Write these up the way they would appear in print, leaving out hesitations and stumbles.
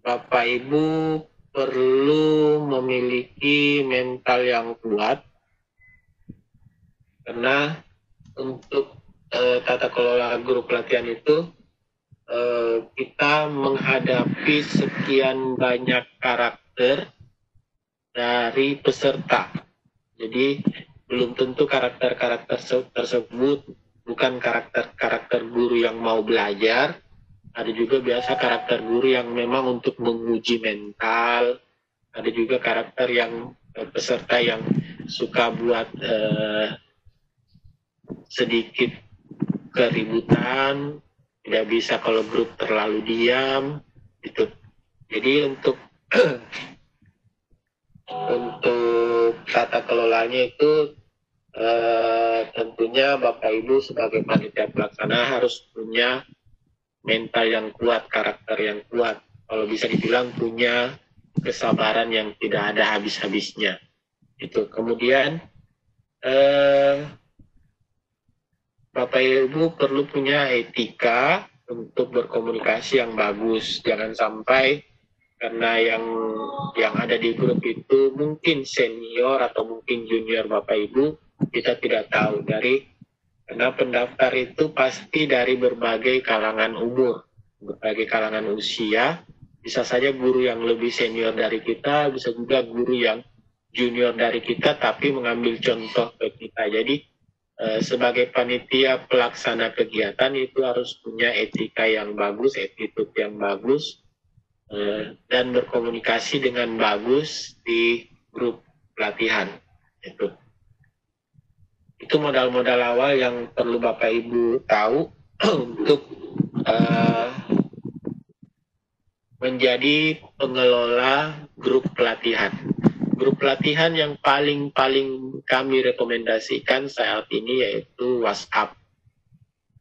Bapak Ibu perlu memiliki mental yang kuat, karena untuk tata kelola grup latihan itu kita menghadapi sekian banyak karakter dari peserta. Jadi belum tentu karakter-karakter tersebut bukan karakter-karakter guru yang mau belajar. Ada juga biasa karakter guru yang memang untuk menguji mental. Ada juga karakter yang peserta yang suka buat sedikit keributan, tidak bisa kalau grup terlalu diam, gitu. Jadi untuk untuk tata kelolanya itu tentunya Bapak Ibu sebagai panitia pelaksana harus punya mental yang kuat, karakter yang kuat. Kalau bisa dibilang punya kesabaran yang tidak ada habis-habisnya. Itu. Kemudian Bapak Ibu perlu punya etika untuk berkomunikasi yang bagus. Jangan sampai karena yang ada di grup itu mungkin senior atau mungkin junior Bapak Ibu, kita tidak tahu karena pendaftar itu pasti dari berbagai kalangan umur, berbagai kalangan usia. Bisa saja guru yang lebih senior dari kita, bisa juga guru yang junior dari kita, tapi mengambil contoh ke kita. Jadi sebagai panitia pelaksana kegiatan itu harus punya etika yang bagus, attitude yang bagus, dan berkomunikasi dengan bagus di grup pelatihan. Itu modal-modal awal yang perlu Bapak Ibu tahu untuk menjadi pengelola grup pelatihan. Grup pelatihan yang paling kami rekomendasikan saat ini yaitu WhatsApp.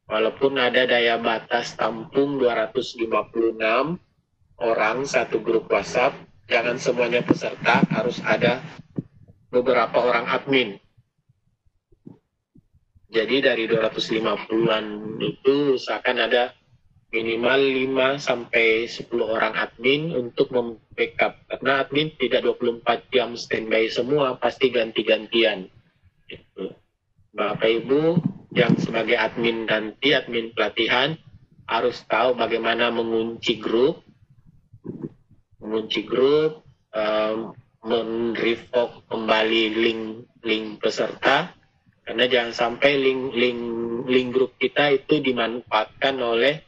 Walaupun ada daya batas tampung 256 orang satu grup WhatsApp, jangan semuanya peserta, harus ada beberapa orang admin. Jadi dari 250-an itu usahakan ada minimal 5-10 orang admin untuk membackup. Karena admin tidak 24 jam standby semua, pasti ganti-gantian. Gitu. Bapak Ibu yang sebagai admin nanti, admin pelatihan, harus tahu bagaimana mengunci grup, men-revoke kembali link peserta, karena jangan sampai link grup kita itu dimanfaatkan oleh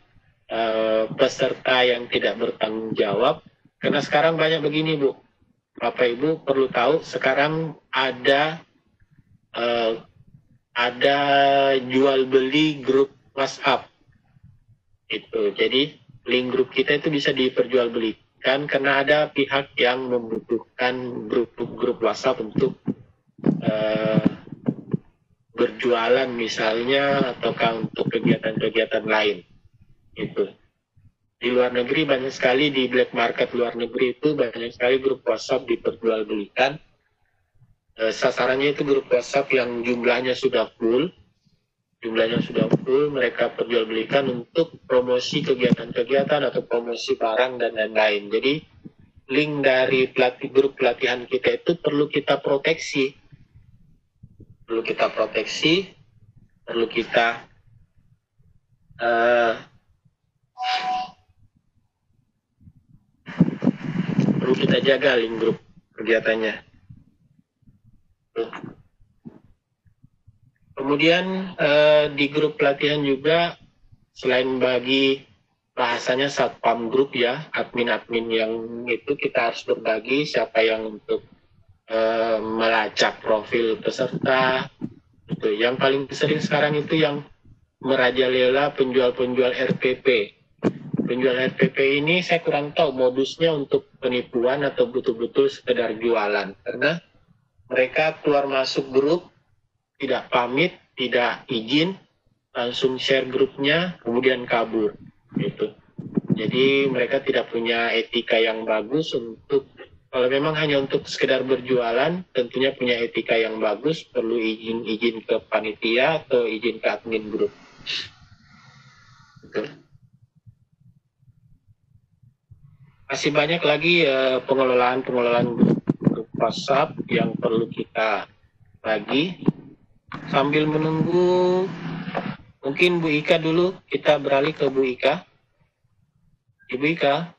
peserta yang tidak bertanggung jawab. Karena sekarang banyak begini, Bu. Bapak Ibu perlu tahu sekarang ada jual beli grup WhatsApp. Itu. Jadi link grup kita itu bisa diperjualbelikan karena ada pihak yang membutuhkan grup WhatsApp untuk berjualan misalnya ataukah untuk kegiatan-kegiatan lain. Itu. Di luar negeri banyak sekali, di black market luar negeri itu banyak sekali grup WhatsApp diperjualbelikan. Sasarannya itu grup WhatsApp yang jumlahnya sudah full, mereka perjualbelikan untuk promosi kegiatan-kegiatan atau promosi barang dan lain-lain. Jadi link dari grup pelatihan kita itu perlu kita proteksi, perlu kita jaga link grup kegiatannya. Kemudian di grup pelatihan juga selain bagi bahasanya satpam grup ya, admin-admin yang itu kita harus berbagi siapa yang untuk melacak profil peserta. Itu. Yang paling sering sekarang itu yang merajalela penjual-penjual RPP. Penjual RPP ini saya kurang tahu modusnya untuk penipuan atau betul-betul sekedar jualan. Karena mereka keluar masuk grup, tidak pamit, tidak izin, langsung share grupnya, kemudian kabur. Gitu. Jadi mereka tidak punya etika yang bagus untuk, kalau memang hanya untuk sekedar berjualan, tentunya punya etika yang bagus, perlu izin ke panitia atau izin ke admin grup. Gitu. masih banyak lagi pengelolaan grup WhatsApp yang perlu kita bagi. Sambil menunggu, mungkin Bu Ika dulu, kita beralih ke Bu Ika. Ibu Ika.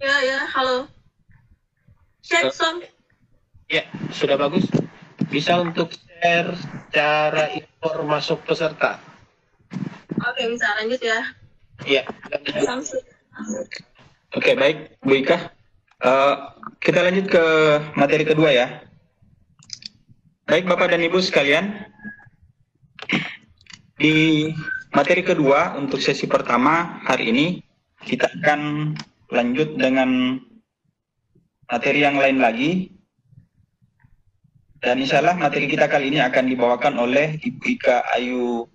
Ya, halo. Cek sound. Ya, sudah bagus. Bisa untuk share cara impor masuk peserta. Oke, bisa lanjut ya. Iya. Oke, baik Bu Ika. Kita lanjut ke materi kedua ya. Baik Bapak dan Ibu sekalian, di materi kedua untuk sesi pertama hari ini kita akan lanjut dengan materi yang lain lagi. Dan insya Allah materi kita kali ini akan dibawakan oleh Ibu Ika Ayu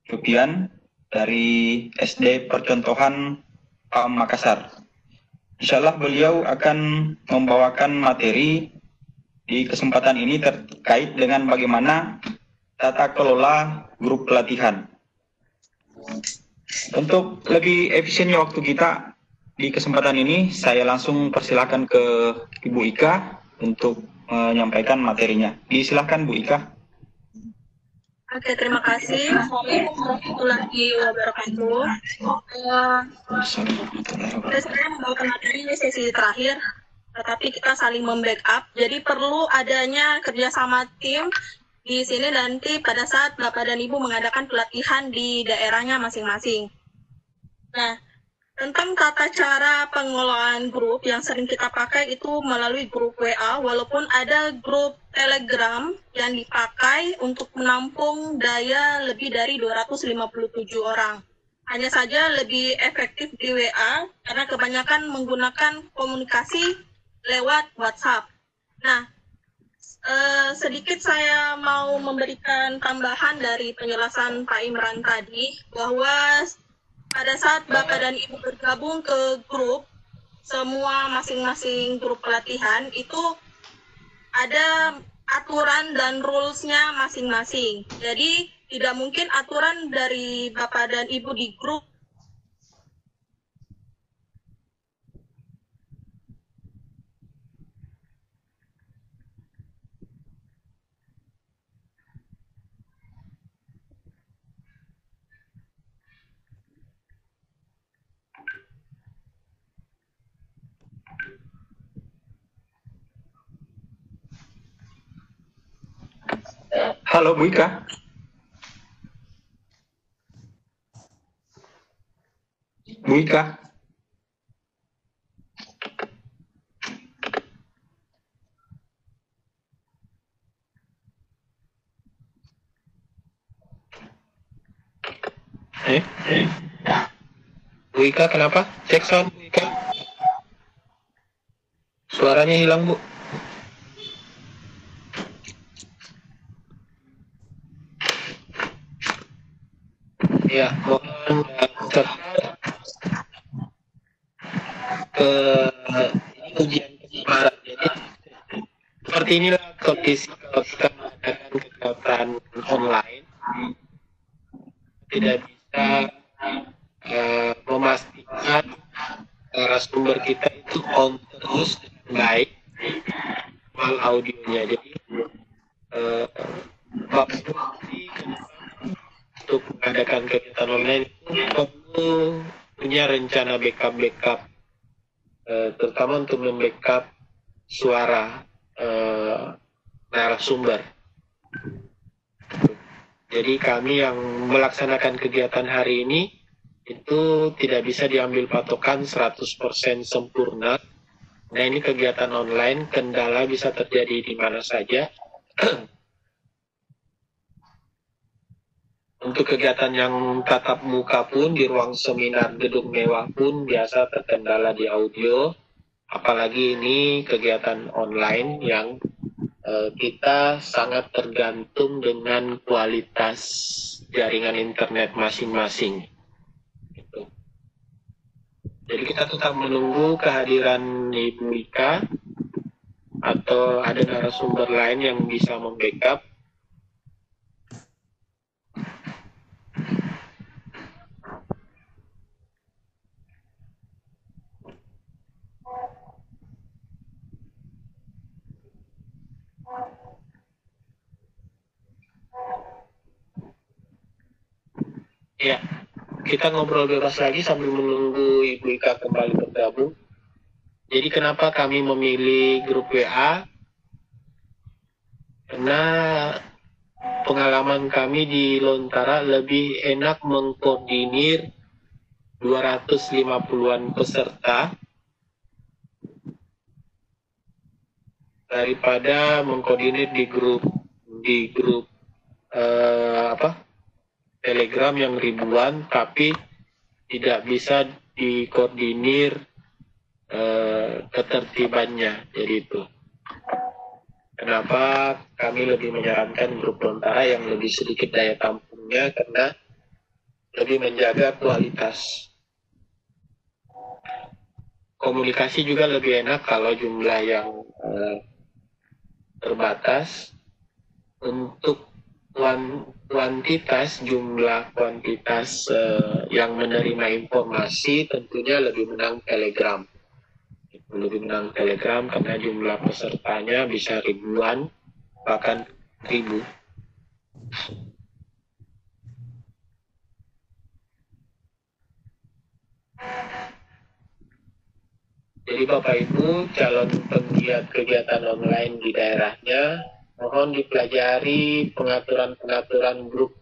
Rupian dari SD Percontohan PAUM Makassar. Insya Allah beliau akan membawakan materi di kesempatan ini terkait dengan bagaimana tata kelola grup pelatihan. Untuk lebih efisiennya waktu kita di kesempatan ini, saya langsung persilakan ke Ibu Ika untuk menyampaikan materinya. Disilahkan Bu Ika. Oke, terima kasih. Assalamualaikum warahmatullahi wabarakatuh. Saya membawakan materi ini sesi terakhir, tetapi kita saling membackup. Jadi perlu adanya kerjasama tim di sini nanti pada saat Bapak dan Ibu mengadakan pelatihan di daerahnya masing-masing. Nah, tentang tata cara pengelolaan grup yang sering kita pakai itu melalui grup WA, walaupun ada grup Telegram yang dipakai untuk menampung daya lebih dari 257 orang. Hanya saja lebih efektif di WA karena kebanyakan menggunakan komunikasi lewat WhatsApp. Nah, sedikit saya mau memberikan tambahan dari penjelasan Pak Imran tadi, bahwa pada saat Bapak dan Ibu bergabung ke grup, semua masing-masing grup pelatihan itu ada aturan dan rules-nya masing-masing. Jadi tidak mungkin aturan dari Bapak dan Ibu di grup Halo Bu Ika. Bu Ika. Bu Ika kenapa? Cek sound Bu Ika. Suaranya hilang Bu. Ya, mohon ke ujian keseimbangan. Jadi seperti inilah kondisi kalau kita mengadakan kegiatan online, tidak bisa memastikan narasumber kita itu on terus dengan baik soal audionya. Jadi untuk mengadakan kegiatan online itu perlu punya rencana backup terutama untuk membackup suara narasumber. Jadi kami yang melaksanakan kegiatan hari ini itu tidak bisa diambil patokan 100% sempurna. Nah, ini kegiatan online, kendala bisa terjadi di mana saja. Untuk kegiatan yang tatap muka pun di ruang seminar gedung mewah pun biasa terkendala di audio. Apalagi ini kegiatan online yang kita sangat tergantung dengan kualitas jaringan internet masing-masing. Gitu. Jadi kita tetap menunggu kehadiran Ibu Ika atau ada narasumber lain yang bisa membackup. Ya, kita ngobrol bebas lagi sambil menunggu Ibu Ika kembali bergabung. Jadi kenapa kami memilih grup WA? Karena pengalaman kami di Lontara lebih enak mengkoordinir 250-an peserta daripada mengkoordinir di grup Telegram yang ribuan, tapi tidak bisa dikoordinir ketertibannya. Jadi itu kenapa kami lebih menyarankan grup Lontara yang lebih sedikit daya tampungnya, karena lebih menjaga kualitas. Komunikasi juga lebih enak kalau jumlah yang terbatas. Untuk jumlah kuantitas yang menerima informasi tentunya lebih menang Telegram. Lebih menang Telegram karena jumlah pesertanya bisa ribuan, bahkan 1000. Jadi Bapak Ibu, calon penggiat kegiatan online di daerahnya, mohon dipelajari pengaturan-pengaturan grup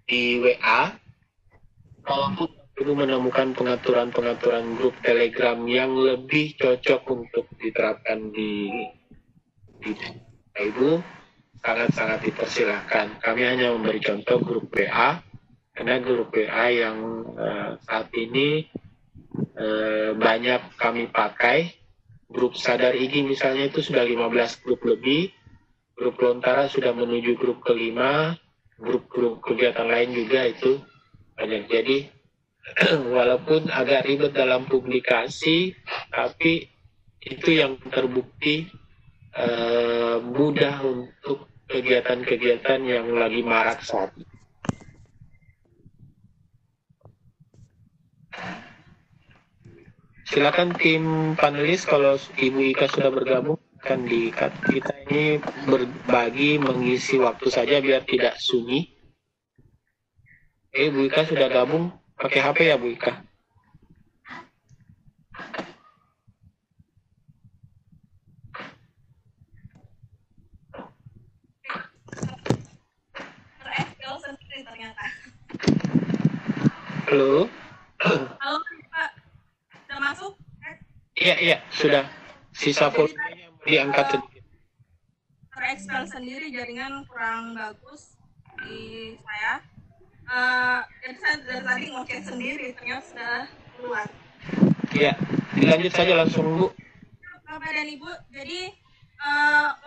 di WA. Kalaupun perlu menemukan pengaturan-pengaturan grup Telegram yang lebih cocok untuk diterapkan di Bapak Ibu, sangat-sangat dipersilahkan. Kami hanya memberi contoh grup WA, karena grup WA yang saat ini banyak kami pakai. Grup Sadar Igi misalnya itu sudah 15 grup lebih. Grup Lontara sudah menuju grup kelima. Grup-grup kegiatan lain juga itu banyak. Jadi walaupun agak ribet dalam publikasi, tapi itu yang terbukti mudah untuk kegiatan-kegiatan yang lagi marak saat ini. Silakan tim panelis, kalau Ibu Ika sudah bergabung, akan diikat. Kita ini berbagi mengisi waktu saja biar tidak sunyi. Bu Ika sudah gabung, pakai HP ya Bu Ika? Halo? Halo Pak, sudah masuk? Iya, sudah. Sisa volumenya diangkat sedikit. Terexpel sendiri jaringan kurang bagus di saya. Jadi saya dari tadi ngocek sendiri, ternyata sudah keluar. Iya, dilanjut saja langsung Bu. Bapak dan Ibu, jadi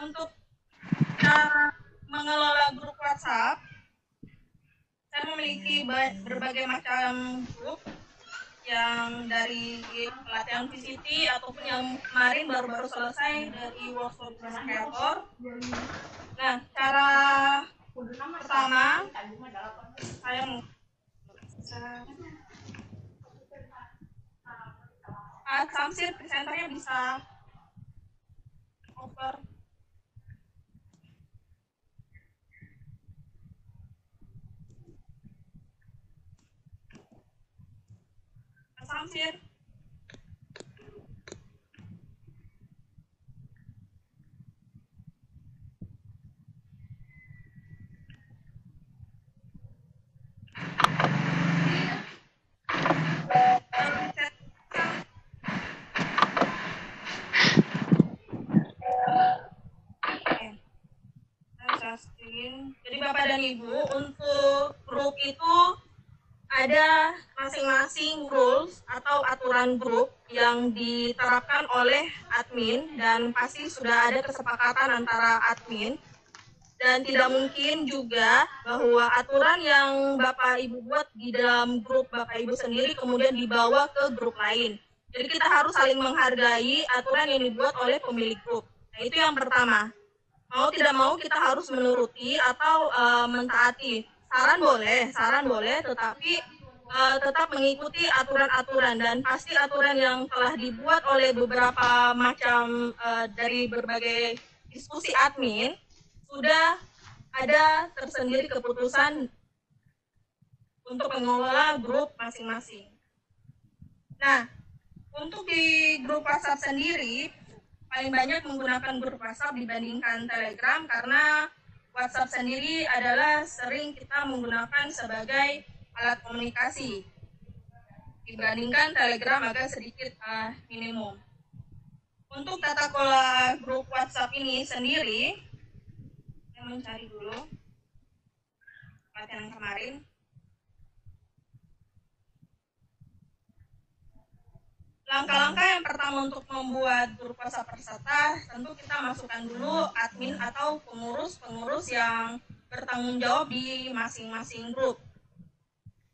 untuk cara mengelola grup WhatsApp, saya memiliki berbagai macam grup yang dari pelatihan VCT ataupun yang kemarin baru-baru selesai dari workshop bersama kreator. Nah, cara pertama saya Samsir presenternya bisa over. Samsir. Jadi Bapak dan Ibu, untuk grup itu ada masing-masing rules atau aturan grup yang diterapkan oleh admin, dan pasti sudah ada kesepakatan antara admin, dan tidak mungkin juga bahwa aturan yang Bapak Ibu buat di dalam grup Bapak Ibu sendiri kemudian dibawa ke grup lain. Jadi kita harus saling menghargai aturan yang dibuat oleh pemilik grup. Nah, itu yang pertama. Mau tidak mau kita harus menuruti atau mentaati. Saran boleh, tetapi tetap mengikuti aturan-aturan, dan pasti aturan yang telah dibuat oleh beberapa macam dari berbagai diskusi admin sudah ada tersendiri keputusan untuk mengelola grup masing-masing. Nah, untuk di grup WhatsApp sendiri, paling banyak menggunakan grup WhatsApp dibandingkan Telegram karena WhatsApp sendiri adalah sering kita menggunakan sebagai alat komunikasi dibandingkan Telegram agak sedikit minimum. Untuk tata kelola grup WhatsApp ini sendiri, saya mencari dulu pelatihan kemarin. Langkah-langkah yang pertama untuk membuat grup WhatsApp peserta, tentu kita masukkan dulu admin atau pengurus-pengurus yang bertanggung jawab di masing-masing grup.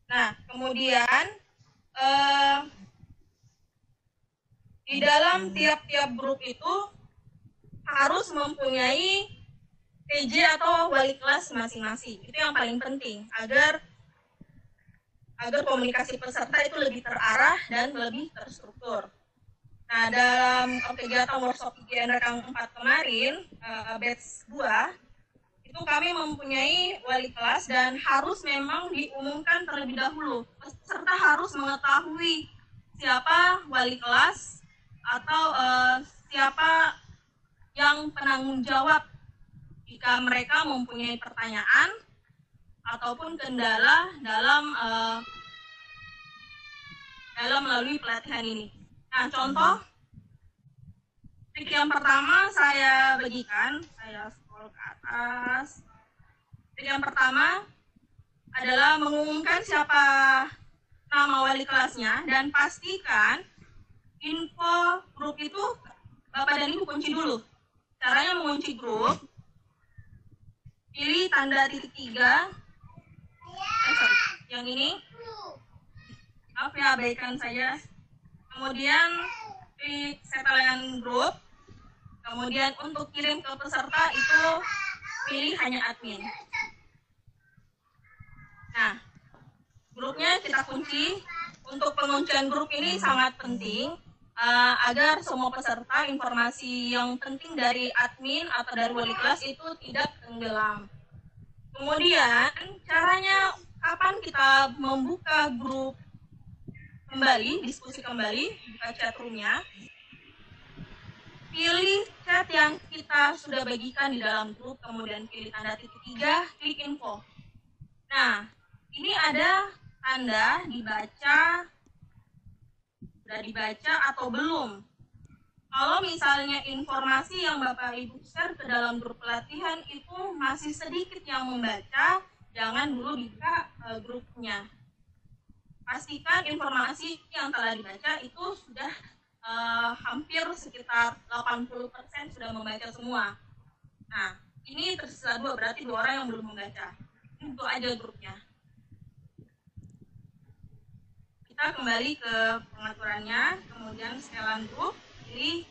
Nah, kemudian di dalam tiap-tiap grup itu harus mempunyai PJ atau wali kelas masing-masing. Itu yang paling penting agar komunikasi peserta itu lebih terarah dan lebih terstruktur. Nah, dalam kegiatan workshop IGN Rekang 4 kemarin, batch 2, itu kami mempunyai wali kelas dan harus memang diumumkan terlebih dahulu. Peserta harus mengetahui siapa wali kelas atau siapa yang penanggung jawab jika mereka mempunyai pertanyaan ataupun kendala dalam melalui pelatihan ini. Nah, contoh trik yang pertama saya bagikan, saya scroll ke atas. Trik yang pertama adalah mengumumkan siapa nama wali kelasnya dan pastikan info grup itu Bapak dan Ibu kunci dulu. Caranya mengunci grup, pilih tanda titik 3, yang ini, maaf ya, abaikan saja. Kemudian klik setelan grup, kemudian untuk kirim ke peserta itu pilih hanya admin. Nah, grupnya kita kunci. Untuk penguncian grup ini sangat penting agar semua peserta informasi yang penting dari admin atau dari wali kelas itu tidak tenggelam. Kemudian caranya kapan kita membuka grup kembali, diskusi kembali, buka chat room-nya. Pilih chat yang kita sudah bagikan di dalam grup, kemudian pilih tanda titik 3, klik info. Nah, ini ada tanda dibaca, sudah dibaca atau belum. Kalau misalnya informasi yang Bapak Ibu share ke dalam grup pelatihan itu masih sedikit yang membaca, jangan dulu dibuka grupnya. Pastikan informasi yang telah dibaca itu sudah hampir sekitar 80% sudah membaca semua. Nah, ini tersisa 2, berarti 2 orang yang belum membaca. Itu aja grupnya. Kita kembali ke pengaturannya, kemudian setelan grup, pilih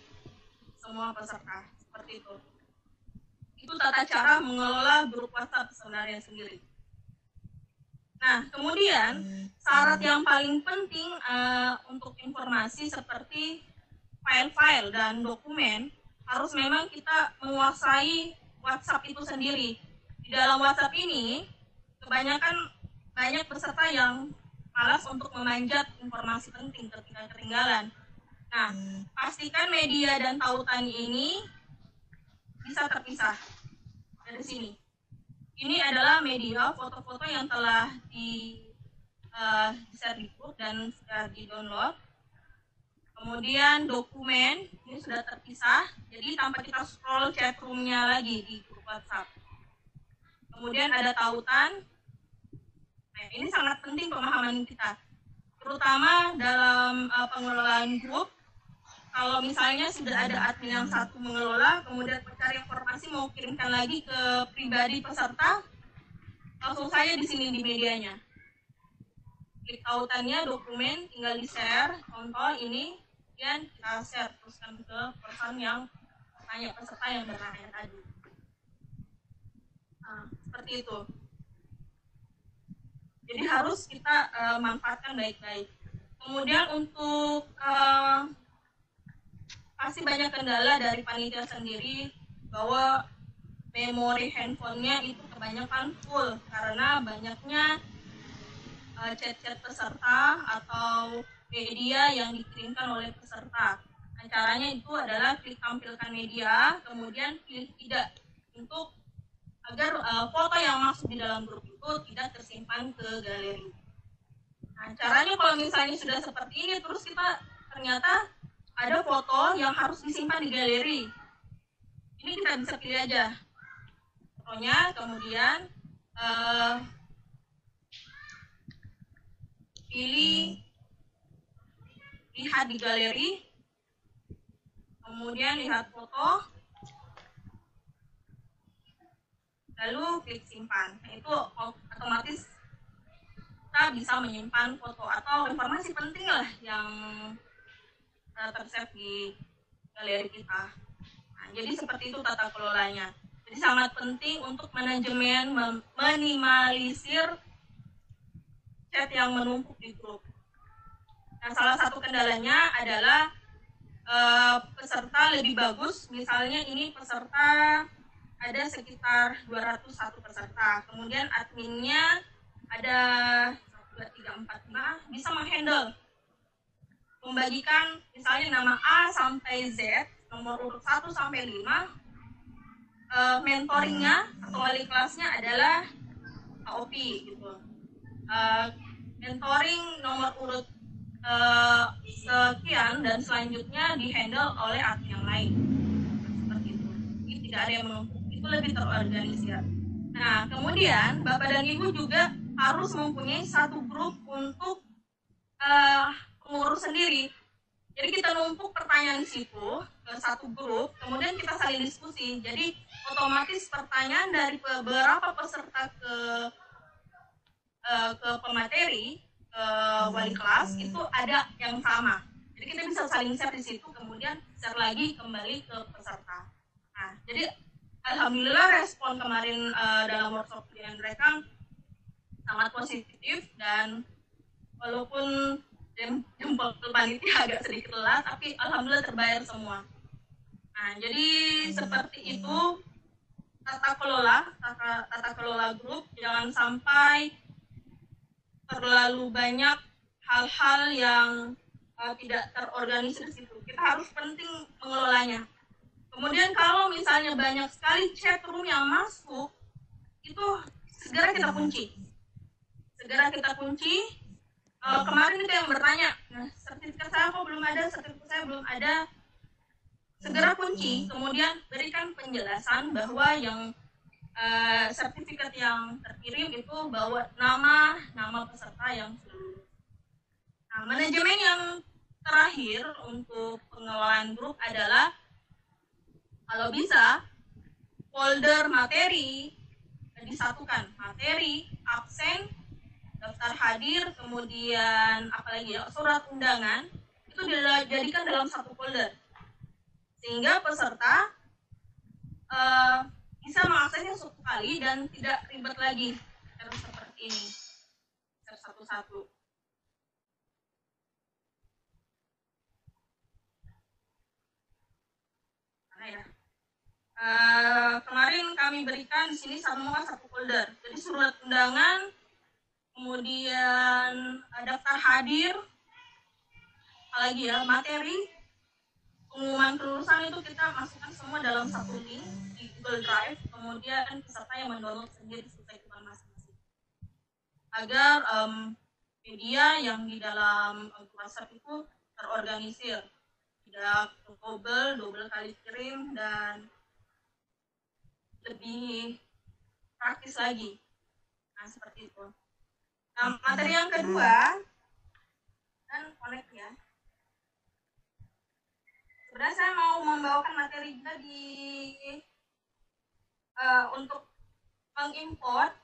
semua peserta, seperti itu. Itu tata cara mengelola grup WhatsApp sebenarnya sendiri. Nah, kemudian syarat yang paling penting untuk informasi seperti file-file dan dokumen, harus memang kita menguasai WhatsApp itu sendiri. Di dalam WhatsApp ini, kebanyakan banyak peserta yang malas untuk memanjat informasi penting ketika ketinggalan. Nah, pastikan media dan tautan ini bisa terpisah dari sini. Ini adalah media foto-foto yang telah di-share di grup dan sudah di-download. Kemudian dokumen ini sudah terpisah, jadi tanpa kita scroll chat room-nya lagi di grup WhatsApp. Kemudian ada tautan. Nah, ini sangat penting pemahaman kita, terutama dalam pengelolaan grup. Kalau misalnya sudah ada admin yang satu mengelola, kemudian mencari informasi mau kirimkan lagi ke pribadi peserta, langsung saja di sini di medianya. Klik tautannya, dokumen, tinggal di-share, contoh ini, dan kita share teruskan ke person yang tanya, peserta yang bertanya tadi. Nah, seperti itu. Jadi harus kita manfaatkan baik-baik. Kemudian untuk pasti banyak kendala dari panitia sendiri bahwa memori handphonenya itu kebanyakan full karena banyaknya chat-chat peserta atau media yang dikirimkan oleh peserta. Nah, caranya itu adalah klik tampilkan media, kemudian pilih tidak untuk agar foto yang masuk di dalam grup itu tidak tersimpan ke galeri. Nah, caranya kalau misalnya sudah seperti ini, terus kita ternyata ada foto yang harus disimpan di galeri. Ini kita bisa pilih aja fotonya, kemudian pilih lihat di galeri, kemudian lihat foto, lalu klik simpan. Nah, itu otomatis kita bisa menyimpan foto atau informasi penting lah yang tersave di galeri kita. Nah, jadi seperti itu tata kelolanya. Jadi sangat penting untuk manajemen minimalisir chat yang menumpuk di grup. Nah, salah satu kendalanya adalah peserta lebih bagus. Misalnya ini peserta ada sekitar 201 peserta. Kemudian adminnya ada 1, 2, 3, 4, 5 bisa menghandle. Membagikan misalnya nama A sampai Z, nomor urut 1 sampai 5. Mentoringnya atau wali kelasnya adalah AOP gitu. Mentoring nomor urut sekian dan selanjutnya dihandle oleh admin yang lain. Seperti itu. Jadi tidak ada yang menumpuk, itu lebih terorganisir. Nah, kemudian Bapak dan Ibu juga harus mempunyai satu grup untuk pengurus sendiri. Jadi kita numpuk pertanyaan di situ ke satu grup, kemudian kita saling diskusi. Jadi otomatis pertanyaan dari beberapa peserta ke pemateri, ke wali kelas itu ada yang sama. Jadi kita bisa saling share di situ, kemudian share lagi kembali ke peserta. Nah, jadi alhamdulillah respon kemarin dalam workshop dengan mereka sangat positif, dan walaupun jempol panitia agak sedikit lelah, tapi alhamdulillah terbayar semua. Nah, jadi seperti itu tata kelola grup. Jangan sampai terlalu banyak hal-hal yang tidak terorganisir di situ. Kita harus penting mengelolanya. Kemudian kalau misalnya banyak sekali chat room yang masuk, itu segera kita kunci. Kemarin itu yang bertanya, nah, sertifikat saya kok belum ada, sertifikat saya belum ada. Segera kunci, kemudian berikan penjelasan bahwa yang sertifikat yang terkirim itu bawa nama peserta yang sudah lulus. Nah, manajemen yang terakhir untuk pengelolaan grup adalah kalau bisa folder materi disatukan, materi, absen, daftar hadir, kemudian apalagi ya, surat undangan itu dijadikan dalam satu folder sehingga peserta bisa mengaksesnya satu kali dan tidak ribet lagi harus seperti ini satu-satu. Mana ya? Kemarin kami berikan di sini semua satu folder. Jadi surat undangan, kemudian daftar hadir, apalagi ya, materi, pengumuman kelulusan itu kita masukkan semua dalam satu link di Google Drive, kemudian peserta yang mendownload sendiri sesuai kebutuhan masing-masing. Agar media yang di dalam WhatsApp itu terorganisir, tidak double kali kirim, dan lebih praktis lagi. Nah, seperti itu. Nah, materi yang kedua, dan connect ya. Sebenarnya saya mau membawakan materi juga untuk mengimport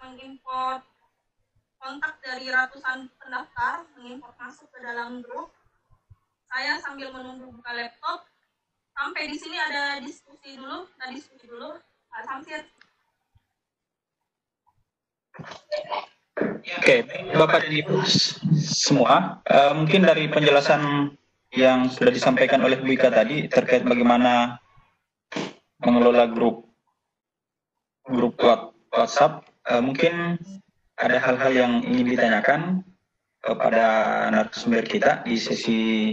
kontak dari ratusan pendaftar, mengimport masuk ke dalam grup. Saya sambil menunggu buka laptop. Sampai di sini ada diskusi dulu. Pak Samsir. Oke, Bapak dan Ibu semua, mungkin dari penjelasan yang sudah disampaikan oleh Bu Ika tadi terkait bagaimana mengelola grup WhatsApp, mungkin ada hal-hal yang ingin ditanyakan. kepada narasumber kita di sesi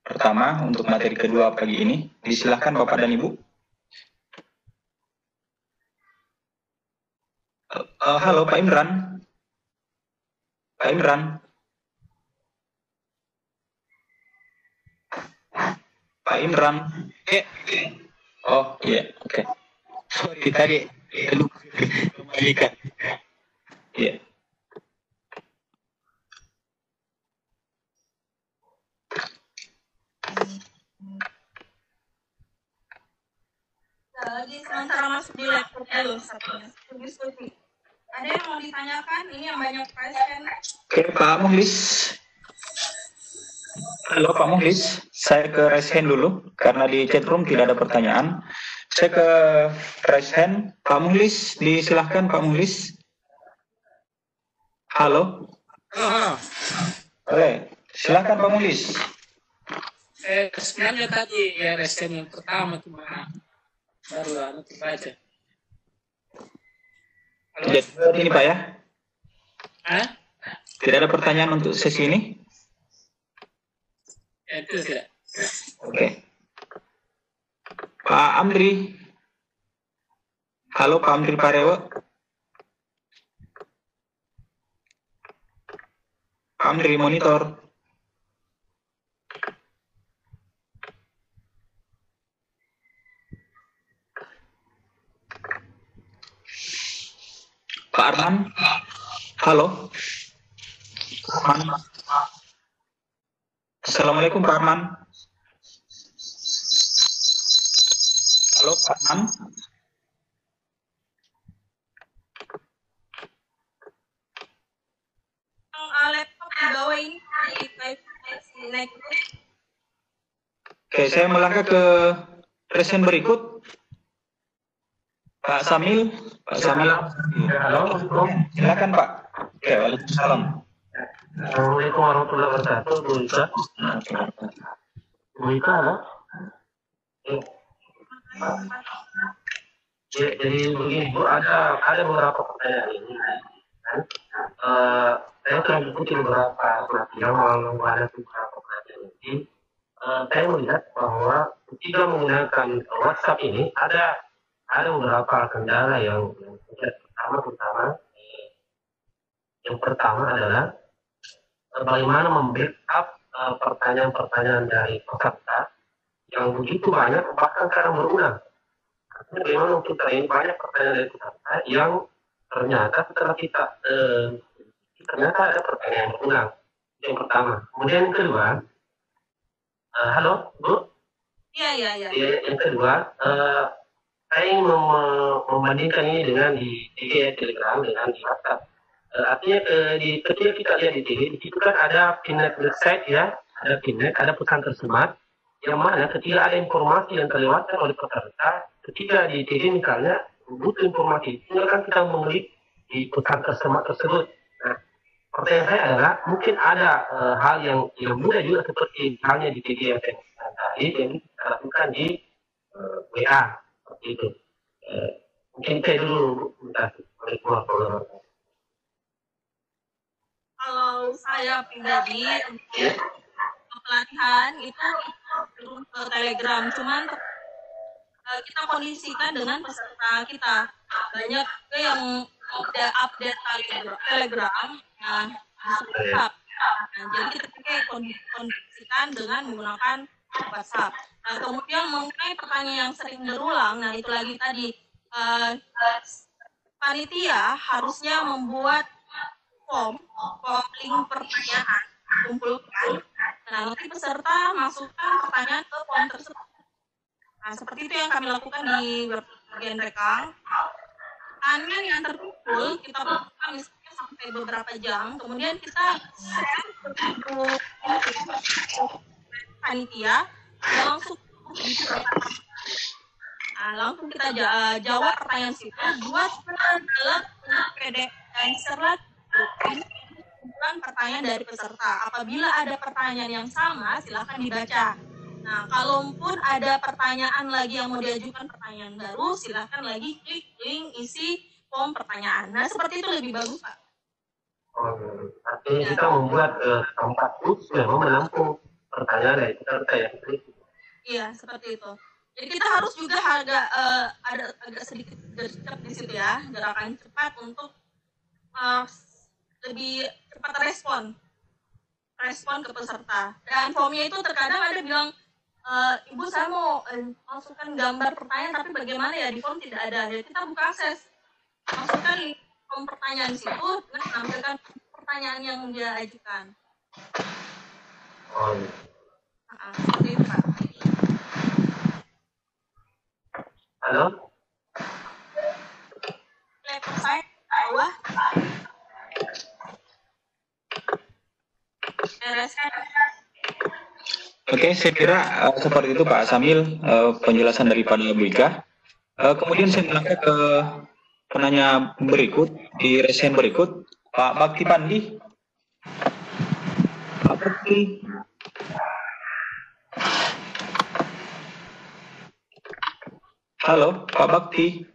pertama untuk materi kedua pagi ini. Disilahkan Bapak dan Ibu. Halo Pak Imran. Pak Imran. Pak Imran. Oh iya, oke. Sorry tadi kembalikan. Iya. Lagi sementara masuk di laptop dulu satunya. Diskusi. Ada yang mau ditanyakan? Ini yang banyak question. Oke, Pak Muhlis. Halo Pak Muhlis, saya ke raise hand dulu karena di chat room tidak ada pertanyaan. Saya ke raise hand. Pak Muhlis, disilahkan Pak Muhlis. Halo. Oke, silakan Pak Muhlis. Sebenarnya tadi ya resen yang pertama cuma baru baca. Tidak ini Pak ya? Hah? Tidak ada pertanyaan untuk sesi ini? Ya, itu tidak. Oke. Pak Amri. Halo Pak Amri Parewo. Pak Amri monitor. Pak Arman. Halo. Arman. Assalamualaikum Pak Arman. Halo Pak Arman. Laptop di bawah ini naik. Oke, saya melangkah ke present berikut. Pak Samil. Pak Samil. Halo, Silakan Pak. Oke, waalaikumsalam. Assalamualaikum warahmatullahi wabarakatuh, Bu Ika. Bu Ika, halo? Ya, jadi begini, Bu, ada beberapa pertanyaan ini. Saya telah mengikuti beberapa pelatihan, walau ada beberapa pelatihan ini. Saya melihat bahwa ketika menggunakan WhatsApp ini ada beberapa kendala yang pertama adalah bagaimana membackup pertanyaan-pertanyaan dari peserta yang begitu banyak bahkan kadang berulang. Artinya bagaimana kita ini banyak pertanyaan dari peserta yang ternyata setelah kita ternyata ada pertanyaan berulang. Yang pertama. Kemudian yang kedua, halo Bu? Iya. Yang kedua, saya ingin membandingkan ini dengan di Telegram dengan di WhatsApp. Artinya ketika kita lihat di TV, di situ kan ada pinned website ya, ada pinned, ada pesan tersemat, yang mana ketika ada informasi yang terlewatkan oleh peserta, ketika di TV misalnya butuh informasi, tinggal kan kita mengklik di pesan tersemat tersebut. Nah, pertanyaan saya adalah mungkin ada hal yang mudah juga seperti halnya di TV yang saya tadi yang kita lakukan di WA seperti itu. Mungkin saya dulu minta Kalau saya pribadi untuk pelatihan itu belum ke Telegram, cuman kita kondisikan dengan peserta kita. Banyak yang udah update Telegram, nah WhatsApp. Nah, jadi kita kondisikan dengan menggunakan WhatsApp. Nah, kemudian mengenai pertanyaan yang sering berulang, nah itu lagi tadi panitia harusnya membuat form link pertanyaan kumpulkan. Nah, nanti peserta masukkan pertanyaan ke form tersebut. Nah, seperti itu yang kami lakukan di bagian rekang. Pertanyaan yang terkumpul kita lakukan misalnya sampai beberapa jam, kemudian kita share ke panitia langsung langsung kita jawab pertanyaan situ, buat dalam PDF answer kumpulan pertanyaan dari peserta. Apabila ada pertanyaan yang sama, silakan dibaca. Nah, kalaupun ada pertanyaan lagi yang mau diajukan pertanyaan baru, silakan lagi klik link isi form pertanyaan. Nah, seperti itu lebih bagus, Pak. kita membuat tempat khusus memang menampung pertanyaan dari peserta yang kritis. Iya, seperti itu. Jadi kita harus juga ada sedikit gercep di situ ya, gerakan cepat untuk lebih cepat respon ke peserta. Dan formnya itu terkadang ada bilang, Ibu saya mau masukkan gambar pertanyaan, tapi bagaimana ya di form tidak ada. Jadi kita buka akses, masukkan di form pertanyaan di situ, dan tampilkan pertanyaan yang dia ajukan. Oh, iya. Seperti itu, Pak. Halo? Laptop saya bawah. Oke, saya kira seperti itu Pak Samil penjelasan daripada Bu Ika. Kemudian saya melangkah ke penanya berikut di resen berikut, Pak Bakti Pandi. Pak Bakti. Halo, Pak Bakti.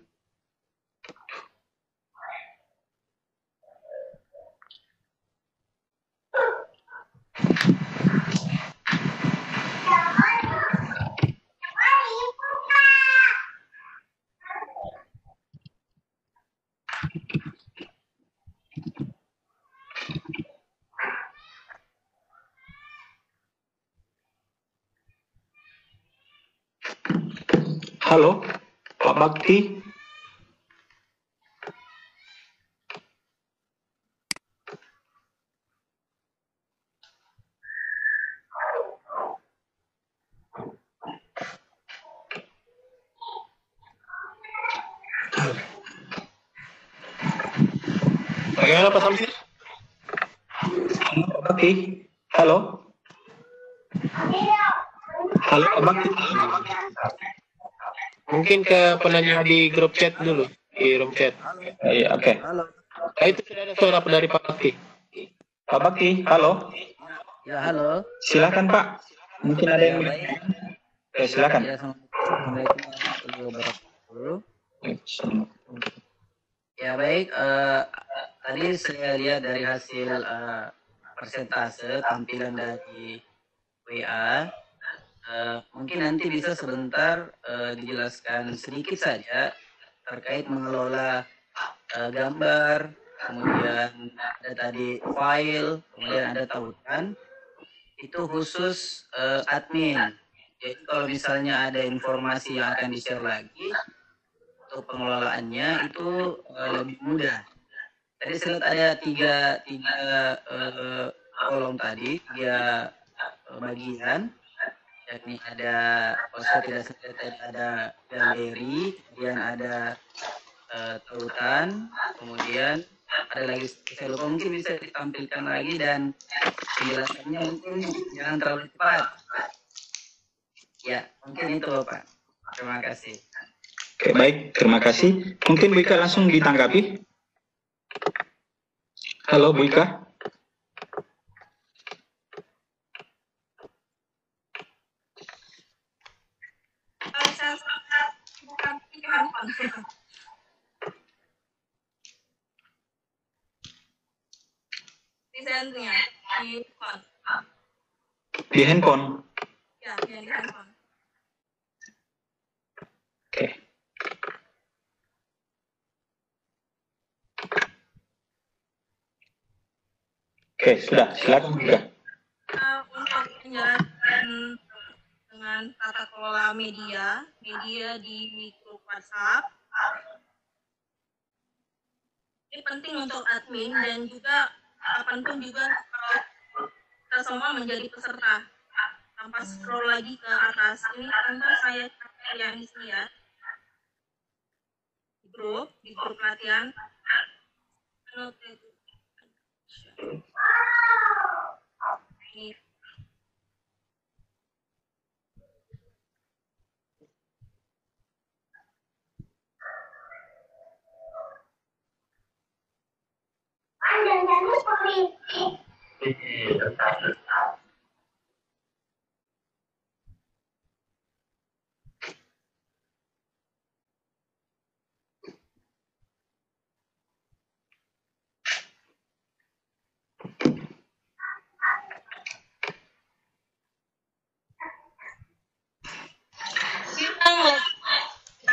Halo, Pak Bakti. Bagaimana Pak Samsir? Halo, Pak Bakti. Halo. Halo, Pak Bakti. Mungkin ke penanya di grup chat dulu, di room chat. Iya, oke. Halo. Itu sudah ada suara dari Pak Bakti. Pak Bakti, halo. Ya, halo. Silakan Pak. Mungkin ada yang Baik. Oke, silakan. Ya, Assalamualaikum warahmatullahi wabarakatuh. Ya, baik. Tadi saya lihat dari hasil persentase tampilan dari WA. Mungkin nanti bisa sebentar dijelaskan sedikit saja terkait mengelola gambar, kemudian ada tadi file, kemudian ada tautan. Itu khusus admin. Jadi kalau misalnya ada informasi yang akan di-share lagi, untuk pengelolaannya itu lebih mudah. Tadi saya lihat ada tiga kolom tadi, tiga bagian. Yakni ada, kalau saya tidak salah tadi ada galeri, kemudian ada tautan, kemudian ada lagi, saya lupa, mungkin bisa ditampilkan lagi dan penjelasannya mungkin jangan terlalu cepat. Ya, mungkin itu Pak. Terima kasih. Oke, baik. Terima kasih. Mungkin Bu Ika langsung ditanggapi. Halo, Bu Ika. Saya bukan handphone. Desainnya di handphone. Di handphone. Ya, yang di handphone. Oke. Oke, sudah. Silakan Bu Ika. Untuk penjelasan dengan tata kelola media di grup WhatsApp. Ini penting untuk admin dan juga kapanpun juga kalau kita semua menjadi peserta tanpa scroll lagi ke atas. Ini contoh saya yang di sini ya, di grup latihan. Ini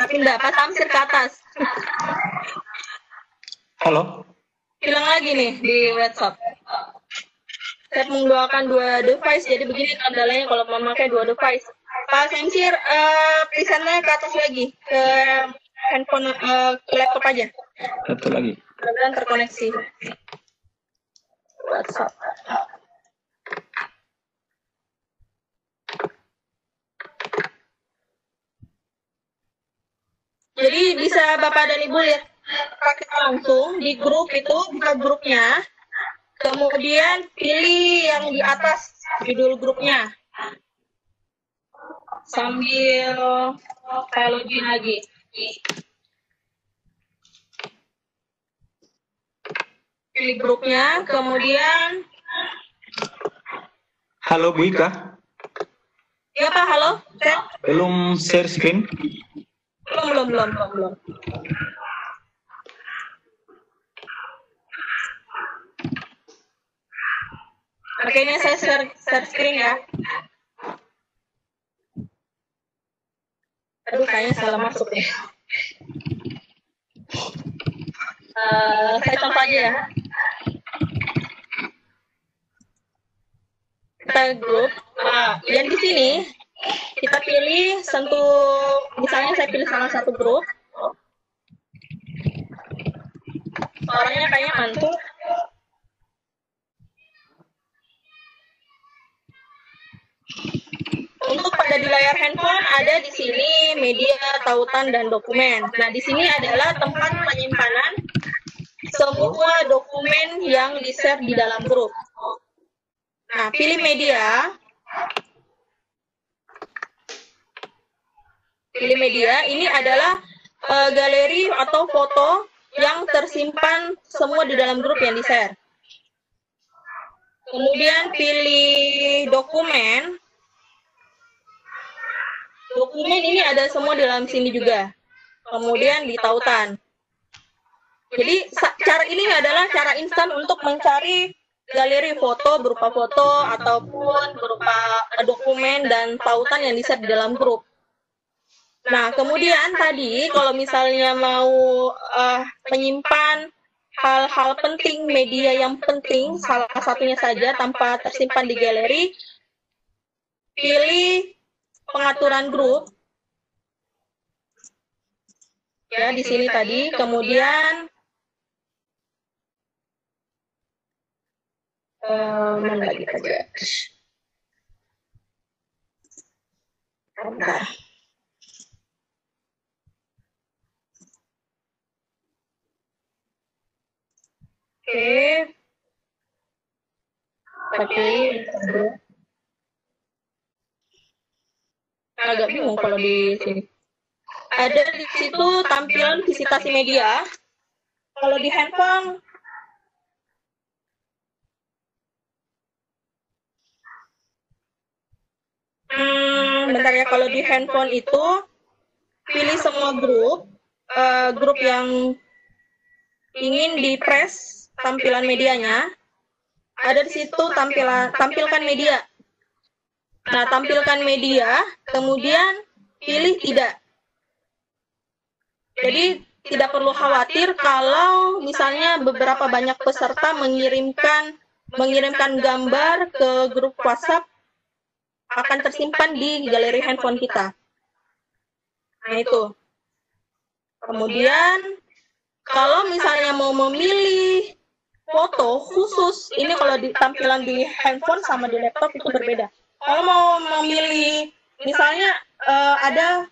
pindah. Pak Samsir ke atas. Halo. Hilang lagi nih di WhatsApp. Saya menggunakan 2 device, jadi begini kendalanya kalau memakai 2 device. Pak Samsir, tulisannya ke atas lagi, ke handphone, ke laptop aja. Satu lagi. Mudah-mudahan terkoneksi. WhatsApp. Jadi bisa Bapak dan Ibu lihat praktik langsung di grup itu, buka grupnya, kemudian pilih yang di atas judul grupnya, sambil saya login lagi. Pilih grupnya, kemudian Halo Bu Ika. ya Pak, halo, cek. Belum share screen? Belum. Oke, ini saya share screen ya. Aduh, kayaknya salah masuk deh. Saya contoh aja ya. Kita grup. Yang di sini kita pilih sentuh, misalnya saya pilih salah satu grup. Suaranya kayaknya mantul. Untuk pada di layar handphone ada di sini media, tautan, dan dokumen. Nah, di sini adalah tempat penyimpanan semua dokumen yang di-share di dalam grup. Nah, pilih media. Pilih media, ini adalah galeri atau foto yang tersimpan semua di dalam grup yang di-share. Kemudian pilih dokumen. Dokumen ini ada semua di dalam sini juga. Kemudian di tautan. Jadi cara ini adalah cara instan untuk mencari galeri foto berupa foto ataupun berupa dokumen dan tautan yang di-share di dalam grup. Nah, kemudian tadi kalau misalnya mau menyimpan hal-hal penting, media yang penting, salah satunya saja tanpa tersimpan di galeri, pilih pengaturan grup. Ya, di sini tadi, kemudian mana lagi saja. Bentar. Oke. Pakai agak bingung kalau di sini. Ada di situ tampilan visitasi media. Kalau di handphone bentar ya, kalau di handphone itu pilih semua grup, grup yang ingin di-press tampilan medianya. Ada di situ tampilkan media. Nah, tampilkan media, kemudian pilih tidak. Jadi tidak perlu khawatir kalau misalnya beberapa banyak peserta mengirimkan gambar ke grup WhatsApp, akan tersimpan di galeri handphone kita. Nah, itu. Kemudian kalau misalnya mau memilih foto khusus, ini kalau tampilan di handphone sama di laptop itu berbeda. Kalau mau memilih, misalnya ada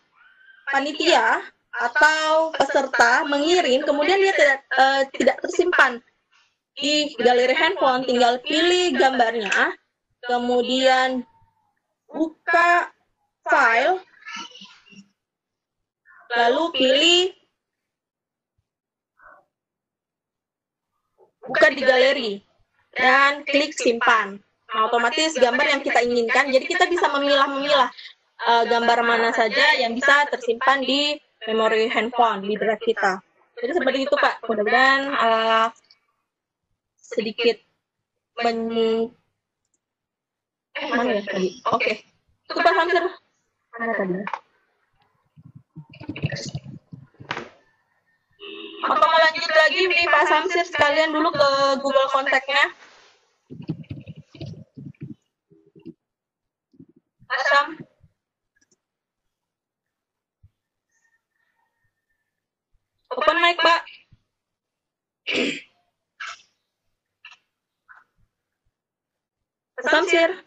panitia atau peserta mengirim, kemudian dia tidak tersimpan di galeri handphone, tinggal pilih gambarnya, kemudian buka file, lalu pilih buka di galeri, dan klik simpan. Nah, otomatis gambar yang kita inginkan, jadi kita bisa memilah-milah gambar mana saja yang bisa tersimpan di memori handphone, di drive kita. Jadi seperti itu Pak, mudah-mudahan sedikit mana ya tadi? Oke. Itu Pak Samsir. Mana tadi? Atau mau lanjut lagi nih Pak Samsir sekalian dulu ke Google Kontaknya. Pak Sam. Open mic, Pak. Pak Samsir.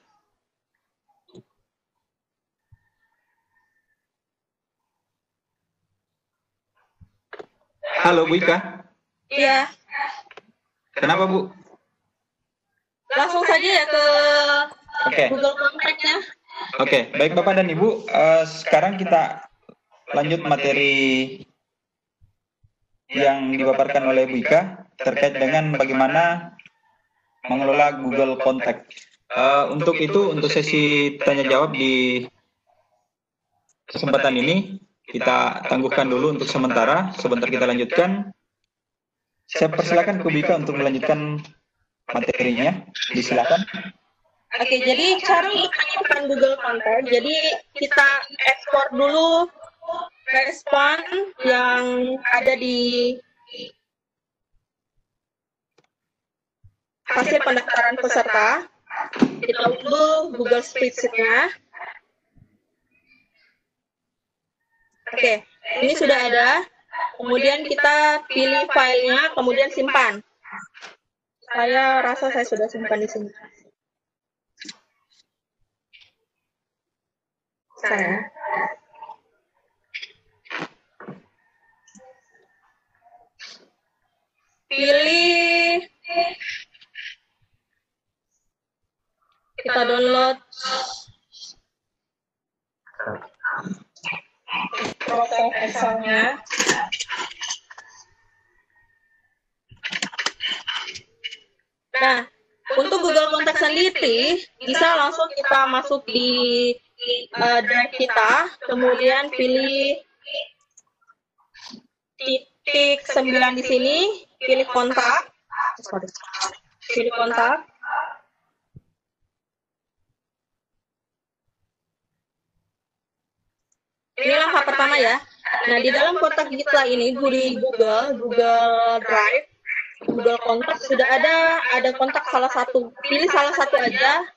Halo Bu Ika. Iya. Kenapa Bu? Langsung saja ya ke Oke. Google Kontaknya. Oke, baik Bapak dan Ibu. Sekarang kita lanjut materi yang dipaparkan oleh Bu Ika terkait dengan bagaimana mengelola Google Contact. Untuk itu, untuk sesi tanya jawab di kesempatan ini kita tangguhkan dulu untuk sementara. Sebentar kita lanjutkan. Saya persilakan ke Bu Ika untuk melanjutkan materinya. Disilakan. Oke, jadi cara untuk menyimpan Google Contact, jadi kita ekspor dulu respon yang ada di hasil pendaftaran peserta. Kita unduh Google Spreadsheet-nya. Oke, ini sudah ada. Kemudian kita pilih filenya, kemudian simpan. Saya rasa saya sudah simpan di sini. Saya. Pilih. Kita download profil Excel-nya. Nah, untuk Google Contact sendiri, bisa langsung kita masuk di drive kita, kemudian pilih titik 9 di sini, pilih kontak. Pilih kontak. Ini langkah pertama ya. Nah, di dalam kotak kita ini, di Google Drive, Google Kontak sudah ada kontak salah satu. Pilih salah satu aja.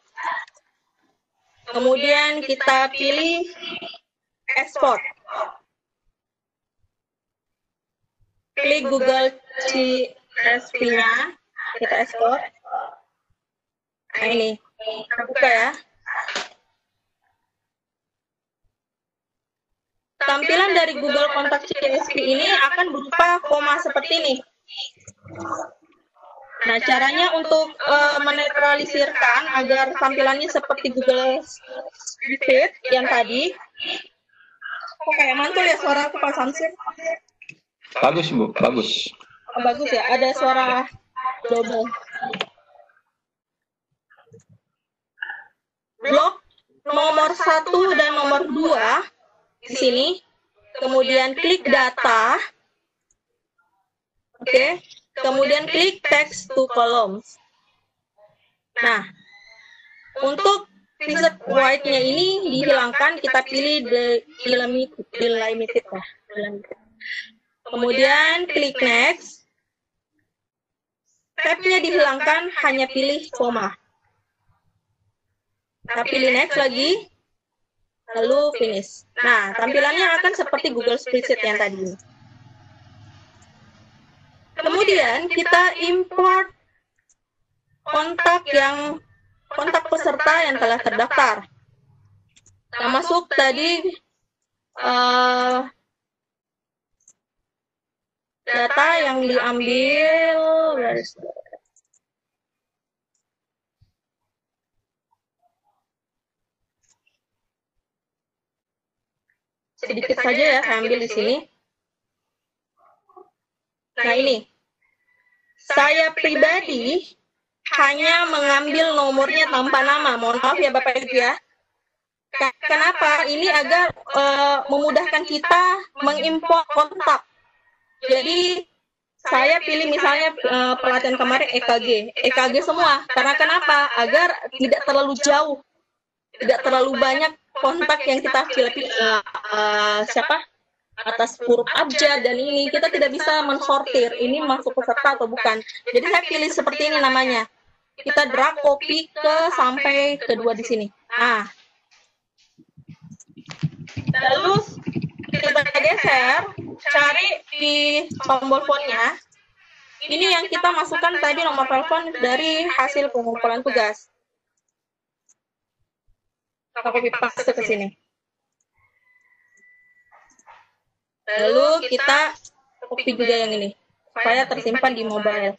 Kemudian kita pilih export. Pilih Google CSV-nya, kita export. Nah ini, kita buka ya. Tampilan dari Google Kontak CSV ini akan berupa koma seperti ini. Nah, caranya untuk menetralisirkan agar tampilannya seperti Google Spreadsheet yang tadi. Kok kayak mantul ya suara aku Pak Samsir? Bagus Bu, bagus. Oh, bagus ya, ada suara double. Blok nomor 1 dan nomor 2 di sini, kemudian klik data, oke, kemudian klik text to columns. Nah, untuk visit white-nya ini dihilangkan, kita pilih delimited lah. Kemudian klik next, tab-nya dihilangkan, hanya pilih koma. Kita pilih next lagi. Lalu finish. Nah, tampilannya akan seperti Google Spreadsheet yang tadi. Kemudian kita import kontak peserta yang telah terdaftar. Kita masuk tadi data yang diambil dari sedikit saja ya, saya ambil di sini. Nah ini, saya pribadi hanya mengambil nomornya tanpa nama. Mohon maaf ya Bapak Ibu ya. Kenapa? Ini agar memudahkan kita mengimport kontak. Jadi saya pilih misalnya pelatihan kemarin EKG semua. Karena kenapa? Agar tidak terlalu jauh, tidak terlalu banyak kontak yang kita pilih. atas huruf abjad dan ini kita tidak bisa mensortir ini masuk peserta atau bukan. Jadi saya pilih seperti ini namanya. Kita drag copy ke sampai kedua di sini. Nah, lalu kita geser, cari di tombol fontnya. Ini yang kita masukkan tadi nomor telepon dari hasil pengumpulan tugas. Kita copy paste ke sini. Lalu kita copy juga yang ini, supaya tersimpan di mobile.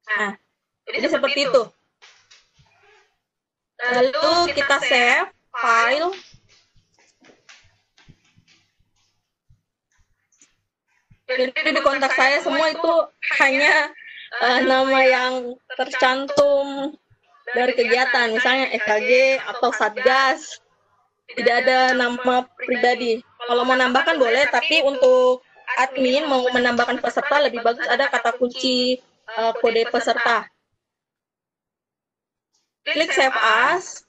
Nah, jadi seperti itu. Lalu kita save file. Jadi di kontak saya semua itu hanya nama yang tercantum dari kegiatan, misalnya EKG atau Satgas. Tidak ada nama pribadi. Kalau mau nambahkan boleh, tapi untuk admin mau menambahkan peserta lebih bagus ada kata kunci kode peserta. Klik Save As.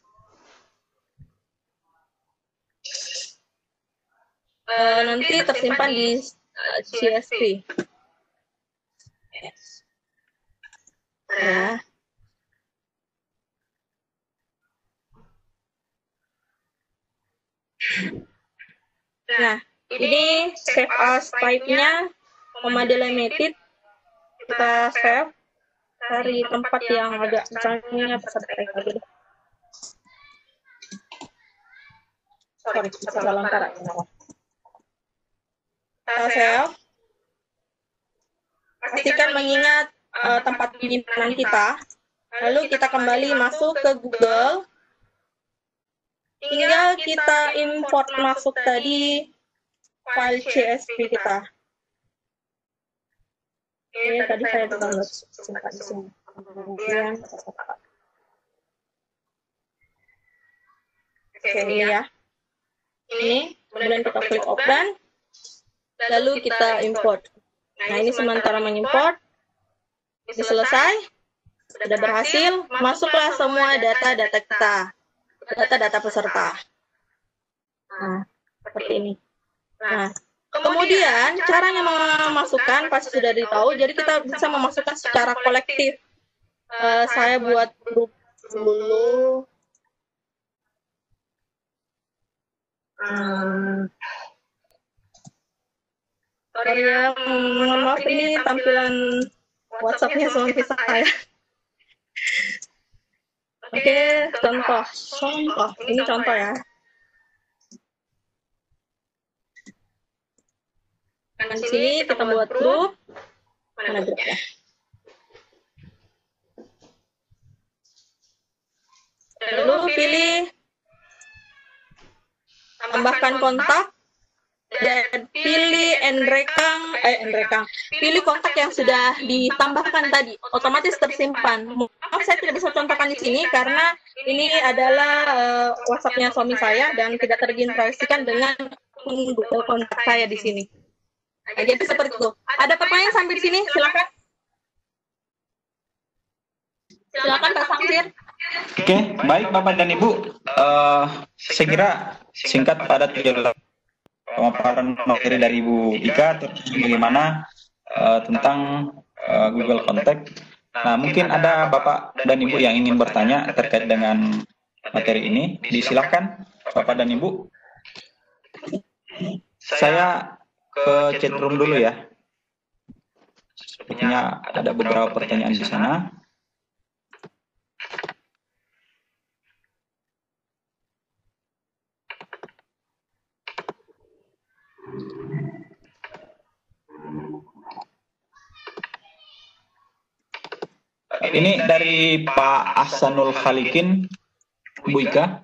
Nanti tersimpan di CSV. Ya. Nah, ini save as type-nya delimited. Kita save dari tempat yang agak misalnya peserta EKG. Sorry, salah antara. Kita save. Pastikan mengingat tempat penyimpanan kita. Lalu kita kembali masuk ke Google. Tinggal kita import masuk tadi file CSV kita. Oke, tadi saya download simpan di sini. Kemudian, oke, ini ya. Ini, kemudian kita klik open, lalu kita import. Nah, ini sementara mengimport. Ini selesai, sudah berhasil, masuklah semua data-data kita. Data-data peserta. Nah, seperti ini. Nah, kemudian caranya memasukkan pasti sudah ditahu, jadi kita bisa memasukkan secara kolektif. Saya buat grup dulu. Sorry ya, mohon maaf ini tampilan WhatsApp-nya suami saya. Oke, contoh. Ini contoh ya. Di sini kita buat grup. Mana grupnya? Lalu pilih tambahkan kontak dan pilih pilih kontak yang sudah ditambahkan tadi, otomatis tersimpan. Maaf, saya tidak bisa contohkan di sini karena ini adalah WhatsApp-nya suami saya dan tidak terintegrasikan dengan Google kontak saya di sini. Nah, jadi seperti itu. Ada pertanyaan sampai di sini? Silakan. Silakan Pak Samsir. Oke, baik Bapak dan Ibu. Saya kira singkat padat pemaparan materi dari Ibu Ika bagaimana tentang Google Contact. Nah, mungkin ada Bapak dan Ibu yang ingin bertanya terkait dengan materi ini. Disilahkan Bapak dan Ibu. Saya ke chat room dulu ya. Sepertinya ada beberapa pertanyaan di sana. Ini dari Pak Ahsanul Khalikin, Bu Ika.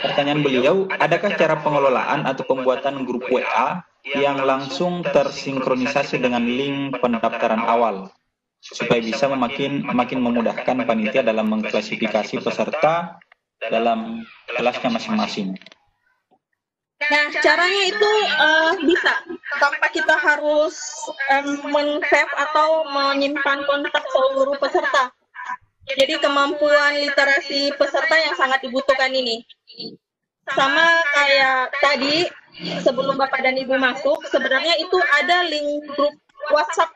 Pertanyaan beliau, adakah cara pengelolaan atau pembuatan grup WA yang langsung tersinkronisasi dengan link pendaftaran awal supaya bisa makin memudahkan panitia dalam mengklasifikasi peserta dalam kelasnya masing-masing? Nah, caranya itu bisa tanpa kita harus men-save atau menyimpan kontak seluruh peserta. Jadi kemampuan literasi peserta yang sangat dibutuhkan ini. sama kayak tadi sebelum Bapak dan Ibu masuk, sebenarnya itu ada link grup WhatsApp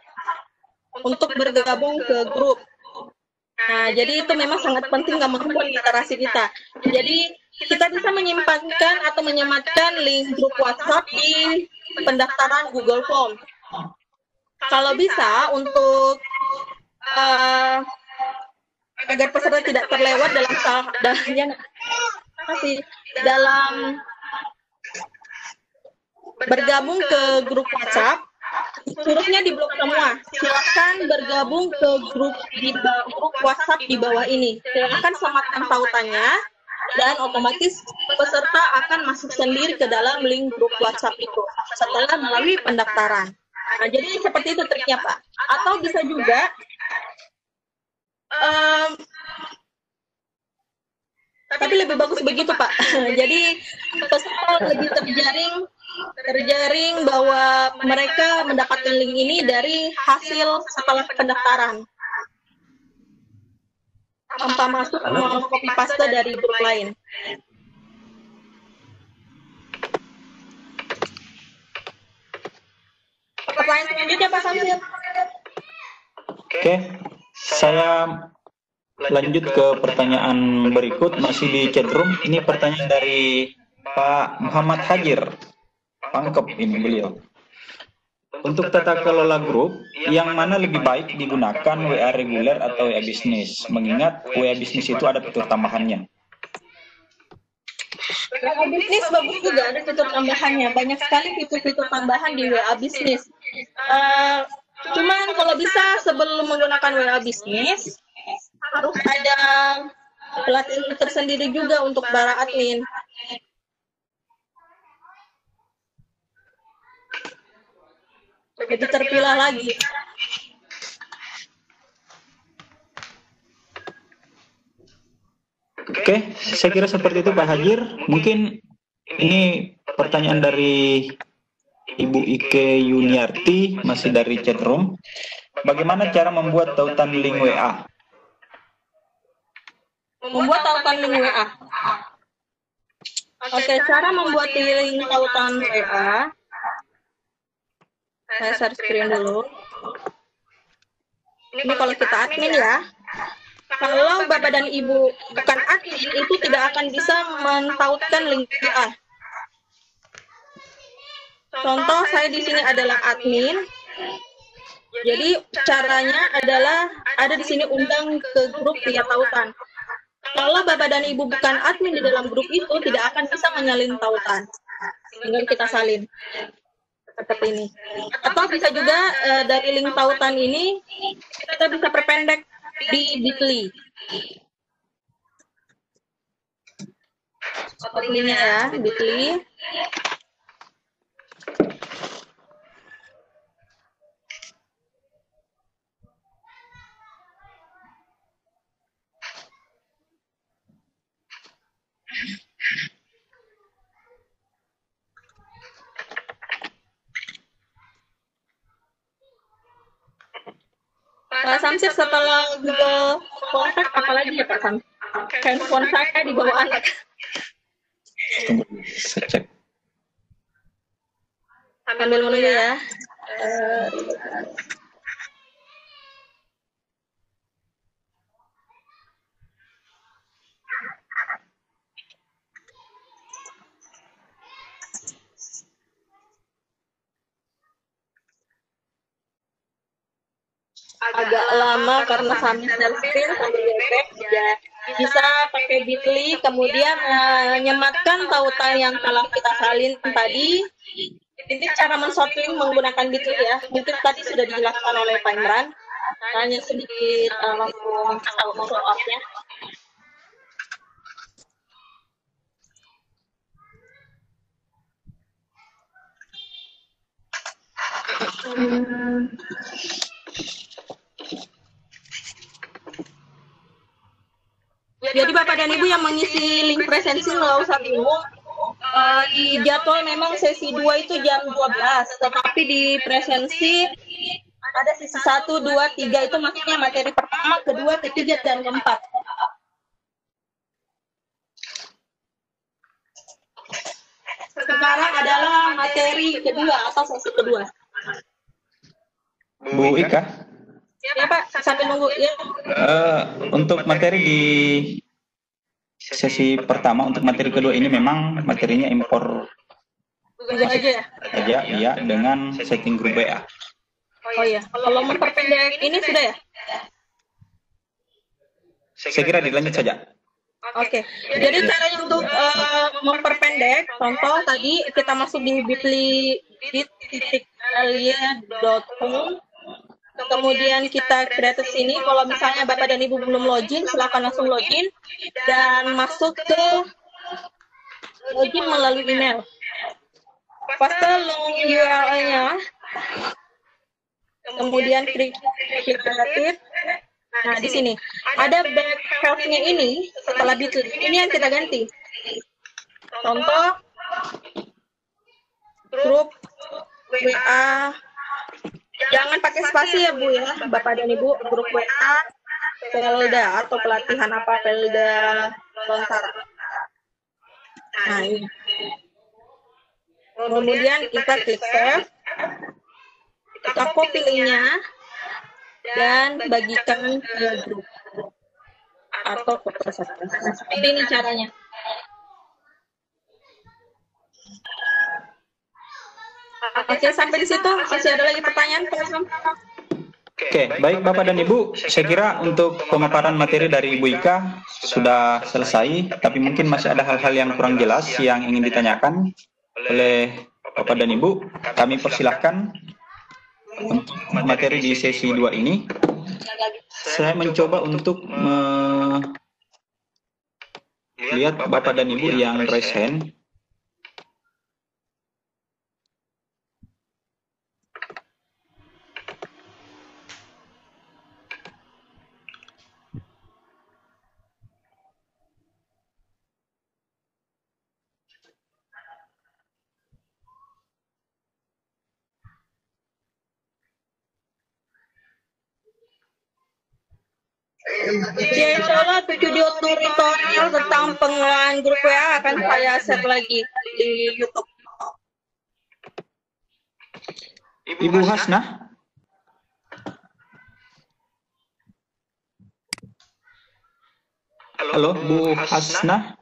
untuk bergabung ke grup. Nah, jadi itu memang sangat penting kemampuan literasi kita. Jadi kita bisa menyimpankan atau menyematkan link grup WhatsApp di pendaftaran Google Form. Kalau bisa untuk agar peserta tidak terlewat dalam bergabung ke grup WhatsApp, hurufnya di blok semua. Silakan bergabung ke grup WhatsApp di bawah ini. Silakan sematkan tautannya dan otomatis peserta akan masuk sendiri ke dalam link grup WhatsApp itu setelah melalui pendaftaran. Nah, jadi seperti itu triknya, Pak. Atau bisa juga tapi lebih bagus begitu, Pak. Jadi peserta lebih terjaring bahwa mereka mendapatkan link ini dari hasil setelah pendaftaran. Tanpa masuk copy paste dari grup lain. Pertanyaan selanjutnya, Pak Samsil. Oke, saya lanjut ke pertanyaan berikut, masih di chat room. Ini pertanyaan dari Pak Muhammad Hajir. Pangkep ini beliau. Untuk tata kelola grup, yang mana lebih baik digunakan WA reguler atau WA bisnis? Mengingat WA bisnis itu ada fitur tambahannya. WA bisnis bagus juga, ada fitur tambahannya. Banyak sekali fitur-fitur tambahan di WA bisnis. Cuman kalau bisa sebelum menggunakan WA bisnis, harus ada pelatihan tersendiri juga untuk para admin. Jadi terpilah lagi. Oke, saya kira seperti itu Pak Hajir. Mungkin ini pertanyaan dari Ibu Ike Yuniarti, masih dari chat room. Bagaimana cara membuat tautan link WA? Membuat tautan link WA. Oke, cara membuat link tautan WA. Saya share screen dulu. Ini kalau kita admin ya. Kalau Bapak dan Ibu bukan admin, itu tidak akan bisa mentautkan link WA. Contoh saya di sini adalah admin. Jadi caranya adalah ada di sini undang ke grup via tautan. Kalau Bapak dan Ibu bukan admin di dalam grup itu tidak akan bisa menyalin tautan. Tinggal kita salin. Seperti ini. Atau bisa juga dari link tautan ini kita bisa perpendek di Bitly. Seperti ini ya, Bitly. Pak Samsir, setelah Google Contact, apalagi ya Pak Samsir? Handphone saya di bawah anak. Tunggu, saya cek. Sambil menunggu ya. Agak lama karena sambil screen sambil web ya. Bisa pakai Bitly, kemudian menyematkan tautan yang telah kita salin tadi. Ini cara men-sorting menggunakan Bitly ya. Mungkin tadi sudah dijelaskan oleh Pak Imran. Hanya sedikit langsung show up-nya. Jadi Bapak dan Ibu yang mengisi link presensi nggak usah bingung. Di jadwal memang sesi 2 itu jam 12, tetapi di presensi ada sesi 1, 2, 3 itu maksudnya materi pertama, kedua, ketiga, dan keempat. sekarang adalah materi kedua atau sesi kedua. Bu Ika, Ya Pak, sambil nunggu ya. untuk materi di sesi pertama, untuk materi kedua ini memang materinya impor Tunggu aja ya. saja, iya, dengan setting grup WA. Oh iya, kalau memperpendek ini sudah ya? Saya kira dilanjut saja. Oke, jadi caranya untuk memperpendek, contoh tadi kita masuk di bit.ly.com, kemudian kita create sini. Kalau misalnya Bapak dan Ibu belum login, silakan langsung login dan masuk ke login melalui email. Paste long URL-nya, kemudian klik kreatif. Nah, di sini ada back health-nya ini setelah bit.ly. Ini yang kita ganti. Contoh grup WA. Jangan pakai spasi ya Bu ya, Bapak dan Ibu. Grup WA Pelda atau pelatihan apa Pelda Lontara. Nah, ini. Kemudian kita klik save. Kita copy linknya dan bagikan ke grup atau ke peserta. Nah, seperti ini caranya. Oke, sampai di situ. Masih ada lagi pertanyaan, Pak Islam? Oke, baik Bapak dan Ibu, saya kira untuk pemaparan materi dari Ibu Ika sudah selesai, tapi mungkin masih ada hal-hal yang kurang jelas yang ingin ditanyakan oleh Bapak dan Ibu. Kami persilahkan untuk materi di sesi 2 ini. Saya mencoba untuk melihat Bapak dan Ibu yang raise hand. Ya, insya Allah video tutorial tentang pengelolaan grup WA akan saya share lagi di YouTube. Ibu Hasnah. Halo, Bu Hasnah.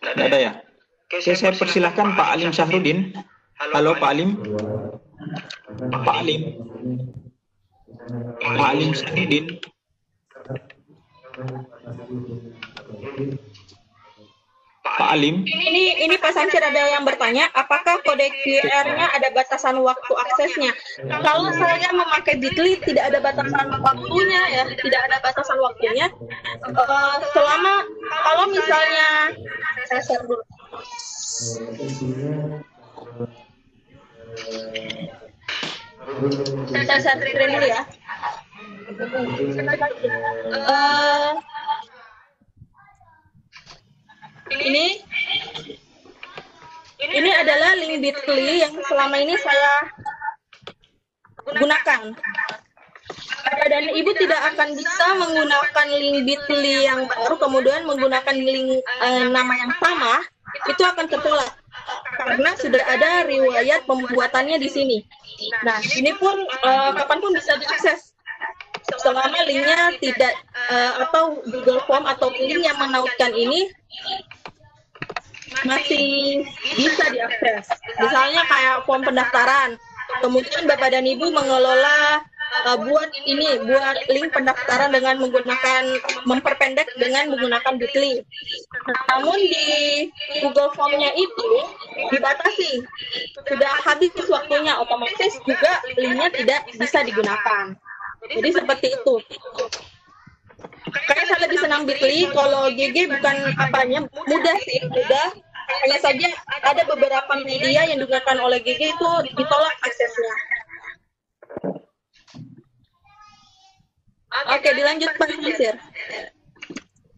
Tidak ada ya? Oke, saya persilahkan Pak Alim Syahrudin. Halo Pak Alim. Pak Alim. Pak Alim Syahrudin. Pak Alim. Ini Pak Samsir ada yang bertanya, apakah kode QR-nya ada batasan waktu aksesnya? Kalau saya memakai bit.ly tidak ada batasan waktunya ya, tidak ada batasan waktunya. Selama kalau misalnya saya share dulu. Saya share screen dulu ya. Ini adalah link bit.ly yang selama ini saya gunakan. Bapak dan Ibu tidak akan bisa menggunakan link bit.ly yang baru kemudian menggunakan link nama yang sama, itu akan tertolak karena sudah ada riwayat pembuatannya di sini. Nah, ini pun kapanpun bisa diakses selama linknya tidak atau Google Form atau link yang menautkan ini masih bisa diakses. Misalnya kayak form pendaftaran. Kemudian Bapak dan Ibu mengelola buat link pendaftaran dengan memperpendek dengan menggunakan bit.ly. Namun di Google Form-nya itu dibatasi. Sudah habis waktunya, otomatis juga linknya tidak bisa digunakan. Jadi seperti itu. Kayak saya lebih senang bit.ly, kalau GG bukan apanya, mudah sih, mudah. Hanya saja ada beberapa media yang digunakan oleh GG itu ditolak aksesnya. Oke, dilanjut Pak Nasir.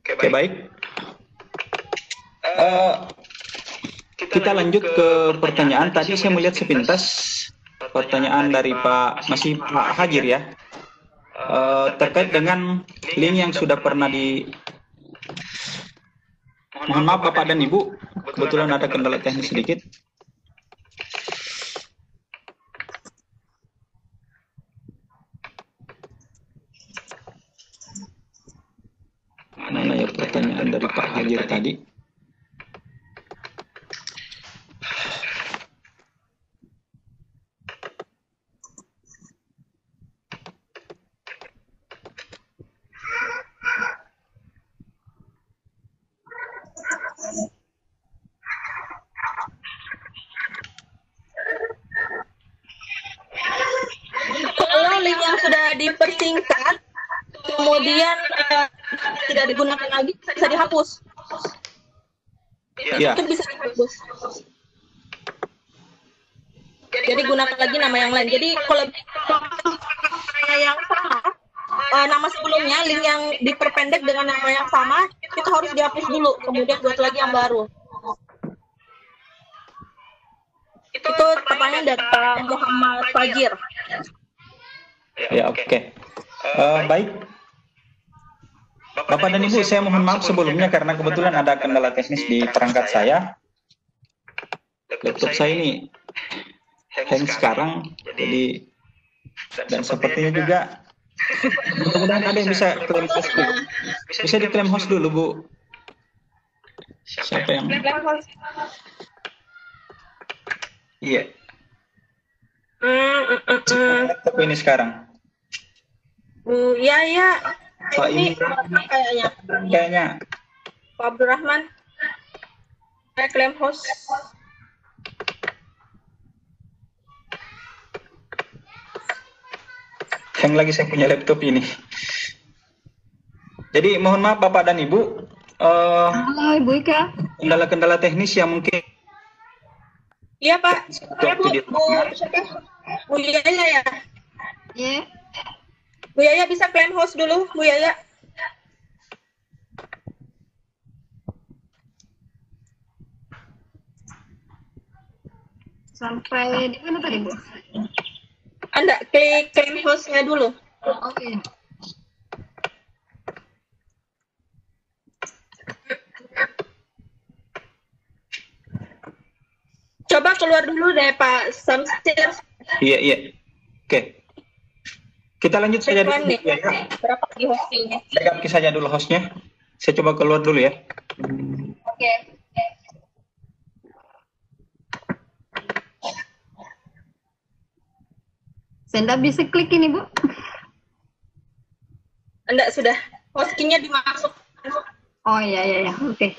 Oke, baik. Kita lanjut ke pertanyaan. Tadi saya melihat sepintas pertanyaan dari Pak Hajir ya. Terkait dengan link yang sudah pernah mohon maaf Bapak dan Ibu, kebetulan ada kendala teknis sedikit. Mana ya pertanyaan dari Pak Hajir tadi? Kalau link yang sudah dipersingkat, kemudian tidak digunakan lagi, bisa dihapus. Iya. Itu bisa dihapus. Jadi gunakan lagi nama yang lain. Jadi kalau yang sama, nama sebelumnya, link yang diperpendek dengan nama yang sama, itu harus dihapus dulu, kemudian buat lagi yang baru. Itu pertanyaan dari Pak Muhammad Fajir. Ya, oke. Baik. Bapak dan Ibu, saya mohon maaf sebelumnya karena kebetulan ada kendala teknis di perangkat saya. Laptop saya ini hang sekarang, jadi dan sepertinya juga mudah-mudahan ada yang bisa klaim host dulu. Bisa diklaim host dulu, Bu. Siapa yang? Iya. Laptop ini sekarang. Ya. Pak Ini kayaknya Pak Abdurrahman. Saya klaim host. yang lagi saya punya laptop ini. Jadi mohon maaf Bapak dan Ibu. Halo Ibu Ika. Kendala-kendala teknis yang mungkin. Iya Pak. Saya Bu Yaya ya. Iya. Bu Yaya bisa klaim host dulu, Bu Yaya. Sampai di mana tadi Bu? Anda klik klaim hostnya dulu. Oke. Coba keluar dulu deh Pak Samsir. Iya. Oke. Kita lanjut saja dulu. Ya. Berapa di hostingnya? Saya ganti saja dulu hostnya. Saya coba keluar dulu ya. Oke. Saya nggak bisa klik ini Bu. Anda sudah hostingnya dimasuk. Oh iya. Oke.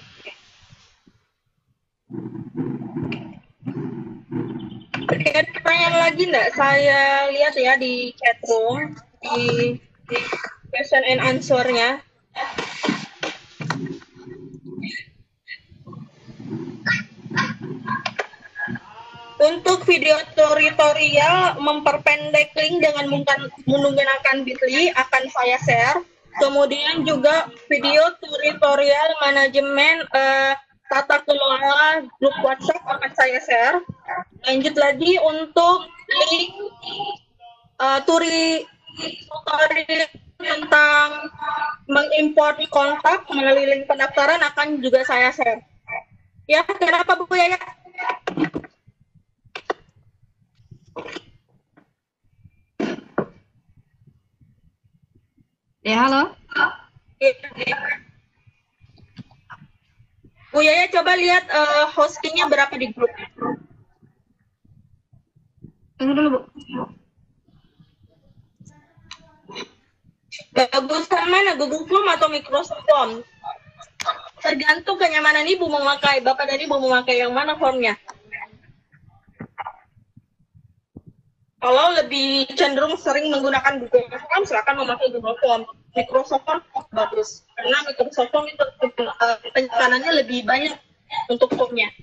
Ada pertanyaan lagi enggak? Saya lihat ya di chat room, di question and answer-nya. Untuk video tutorial memperpendek link dengan menggunakan Bitly akan saya share. Kemudian juga video tutorial manajemen tata kelola grup WhatsApp akan saya share. Lanjut lagi untuk link tutorial tentang mengimport kontak melalui link pendaftaran akan juga saya share. Ya, kenapa Bu Yaya? Ya halo. Bu Yaya coba lihat hostingnya berapa di grup. Tunggu dulu Bu. Bagusan mana? Google Form atau Microsoft Form? Tergantung kenyamanan Ibu memakai. Bapak dan Ibu memakai yang mana formnya? Kalau lebih cenderung sering menggunakan Google Form, silakan memakai Google Form. Microsoft Form bagus, karena Microsoft Form itu penyimpanan lebih banyak untuk formnya.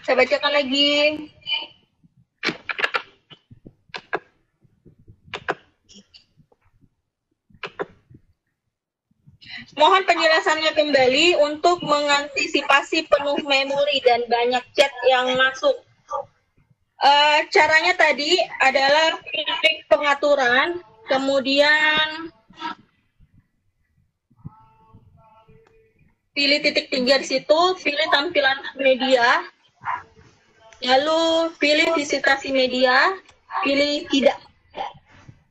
Saya bacakan lagi. Mohon penjelasannya kembali untuk mengantisipasi penuh memori dan banyak chat yang masuk. Caranya tadi adalah klik pengaturan, kemudian pilih titik 3 di situ, pilih tampilan media, lalu pilih visitasi media, pilih tidak.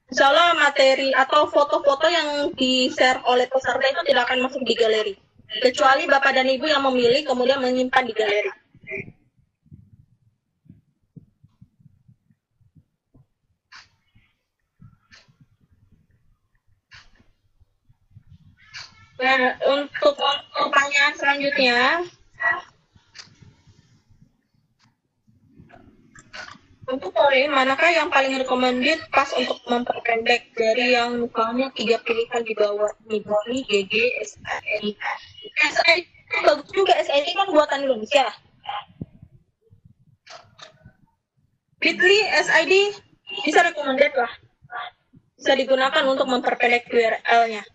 Insya Allah materi atau foto-foto yang di-share oleh peserta itu tidak akan masuk di galeri. Kecuali Bapak dan Ibu yang memilih kemudian menyimpan di galeri. Nah, untuk pertanyaan selanjutnya, untuk poin manakah yang paling recommended pas untuk memperpendek dari yang misalnya 3 pilihan di bawah ini, GG, SID. SID bagus juga, SID kan buatan Indonesia. Bitly, SID bisa recommended lah. Bisa digunakan untuk memperpendek URL-nya.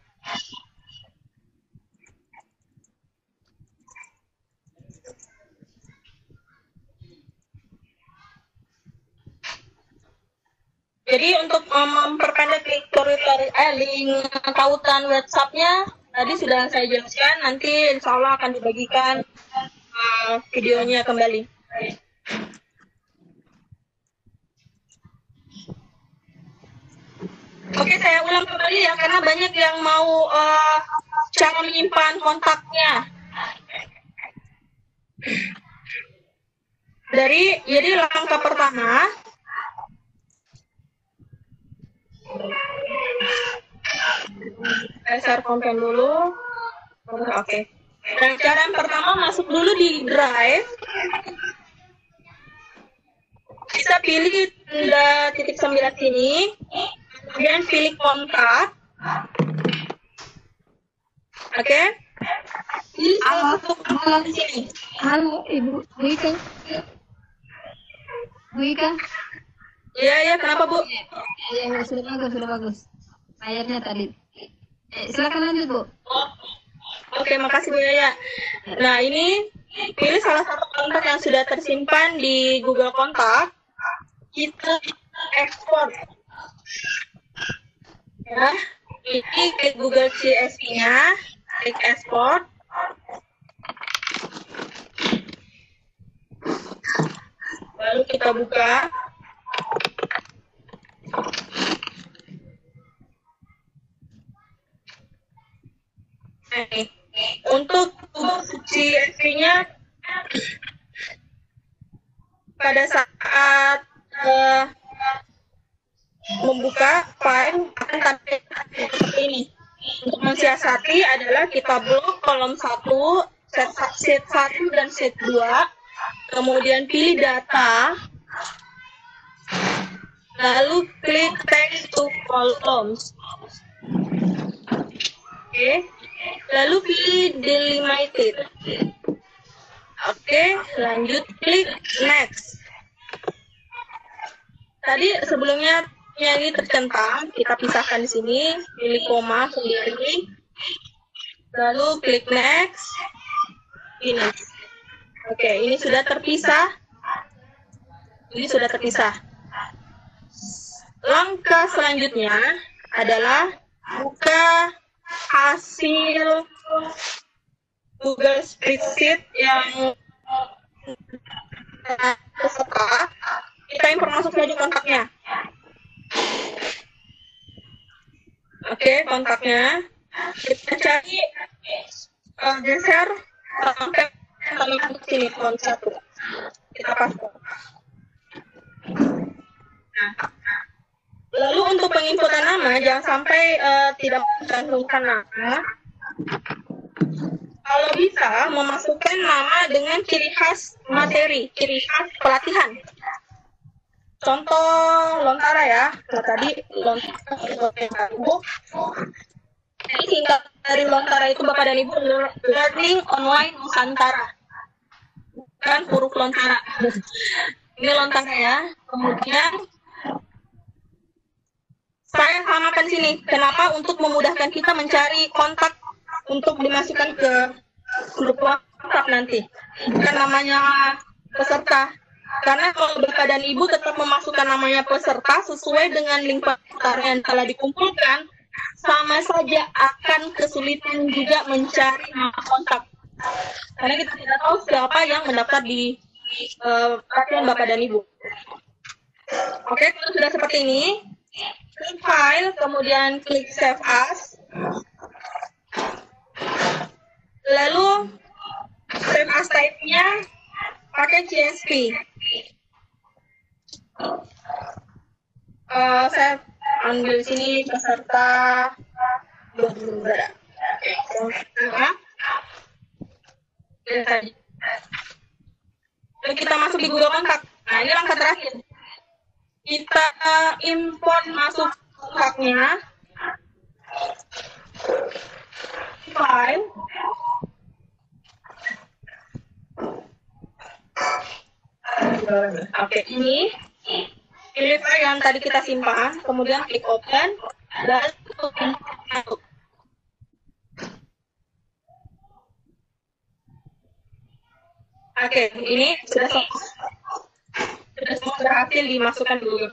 Jadi untuk memperpendek link tautan WhatsApp-nya tadi sudah saya jelaskan, nanti insya Allah akan dibagikan videonya kembali. Oke, saya ulang kembali ya, karena banyak yang mau cara menyimpan kontaknya. Jadi langkah pertama, saya share konten dulu. Oke. Nah, cara yang pertama, masuk dulu di Drive. Bisa pilih tanda titik 9 sini, kemudian pilih kontak. Oke. Pilih salah satu kontak di sini. Halo, Ibu Ika. Bu Ika. Iya, kenapa Bu? Ya, sudah bagus. Layarnya tadi. Silakan lanjut, Bu. Oke, makasih Bu Yaya. Nah, ini pilih salah satu kontak yang sudah tersimpan di Google Kontak. Kita ekspor. Ya, ini ke Google CSV-nya, klik ekspor. Lalu kita buka. Untuk CSV-nya pada saat membuka file akan tampil seperti ini. Untuk mensiasati adalah kita blok kolom 1, set 1 dan set 2, kemudian pilih data, lalu klik text to columns. Oke. Lalu pilih delimited. Oke, lanjut klik next. Tadi sebelumnya ini tercentang, kita pisahkan di sini, pilih koma sendiri. Lalu klik next. Finish. Oke, ini sudah terpisah. Langkah selanjutnya adalah buka hasil Google Spreadsheet yang peserta. Kita masuk saja kontaknya. Oke, kontaknya. Kita cari geser sampai sini font 1. Kita pasang. Lalu untuk penginputan nama, jangan sampai tidak mencantumkan nama. Kalau bisa, memasukkan nama dengan ciri khas materi, ciri khas pelatihan. Contoh Lontara ya, tadi Lontara. Ini singkat dari Lontara itu Bapak dan Ibu, Learning Online Nusantara. Bukan huruf Lontara. Ini Lontara ya. Kemudian saya samakan sini. Kenapa? Untuk memudahkan kita mencari kontak untuk dimasukkan ke grup WhatsApp nanti. Bukan namanya peserta. Karena kalau Bapak dan Ibu tetap memasukkan namanya peserta sesuai dengan link pendaftar yang telah dikumpulkan, sama saja akan kesulitan juga mencari nama kontak. Karena kita tidak tahu siapa yang mendaftar di pelatihan Bapak dan Ibu. Oke, kalau sudah seperti ini, klik file, kemudian klik save as. Lalu save as type-nya pakai CSV. Saya ambil sini peserta lalu kita masuk di Google Kontak. Nah, ini langkah terakhir. Kita import masuk kontaknya. File. Oke, ini pilih file yang tadi kita simpan, kemudian klik open dan masuk. Oke, ini sudah semua berhasil dimasukkan dulu.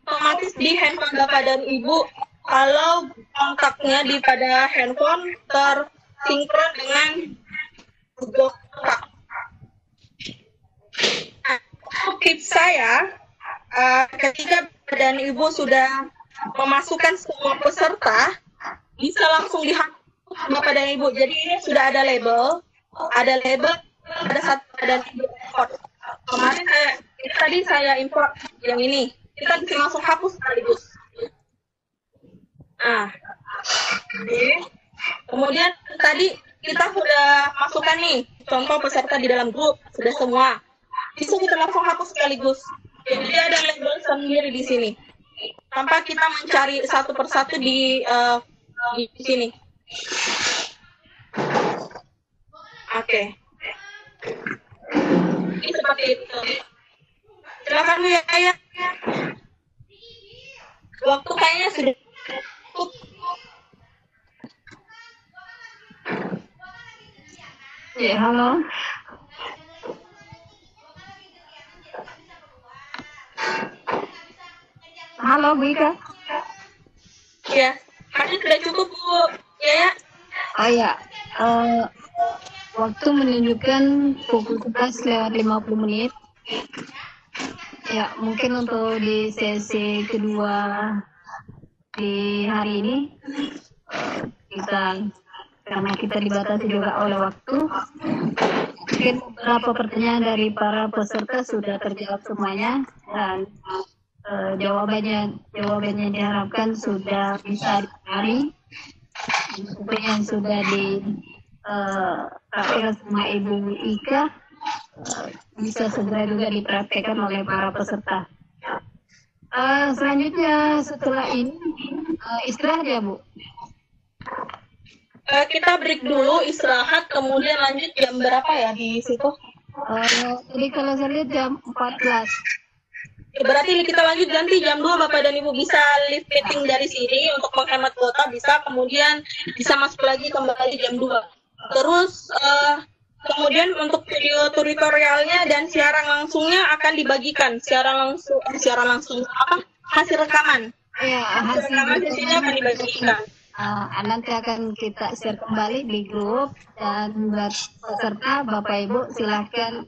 Otomatis di handphone Bapak dan Ibu, kalau kontaknya di pada handphone tersinkron dengan Google Kontak. Tips saya, ketika Bapak dan Ibu sudah memasukkan semua peserta, bisa langsung dihapus Bapak dan Ibu. Jadi ini sudah ada label, ada satu dan import. Kemarin tadi saya import yang ini, kita bisa langsung hapus sekaligus. Nah, kemudian tadi kita sudah masukkan nih contoh peserta di dalam grup, sudah semua. Bisa kita langsung hapus sekaligus. Jadi ada label sendiri di sini, tanpa kita mencari satu persatu di sini. Oke. Ini seperti itu. Silakan Bu ya. Waktu kayaknya sudah cukup. Ya, halo. Halo, Bu Ika. Ya, hari sudah cukup Bu. Ya. Oh ya, waktu menunjukkan pukul 11:50 menit. Ya, mungkin untuk di sesi kedua di hari ini karena kita dibatasi juga oleh waktu, mungkin beberapa pertanyaan dari para peserta sudah terjawab semuanya dan jawabannya diharapkan sudah bisa dicari. Seperti yang sudah dipraktikkan sama Ibu Ika, bisa segera juga dipraktikkan oleh para peserta. Selanjutnya setelah ini istirahat ya Bu? Kita break dulu, istirahat, kemudian lanjut jam berapa ya di situ? Jadi kalau saya lihat jam 14. Berarti kita lanjut ganti jam 2 Bapak dan Ibu, bisa live meeting dari sini untuk menghemat kuota, bisa, kemudian bisa masuk lagi kembali jam 2. Terus kemudian untuk video tutorialnya dan siaran langsungnya akan dibagikan, siaran langsung hasil rekaman. Ya, hasil rekaman sesinya akan dibagikan. Nanti akan kita share kembali di grup, dan buat peserta Bapak Ibu silahkan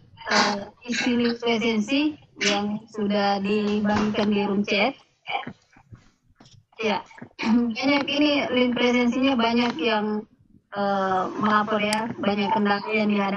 isi link presensi yang sudah dibagikan di room chat. Ya, banyak ini link presensinya banyak yang melapor ya, banyak kendala yang dihadapi.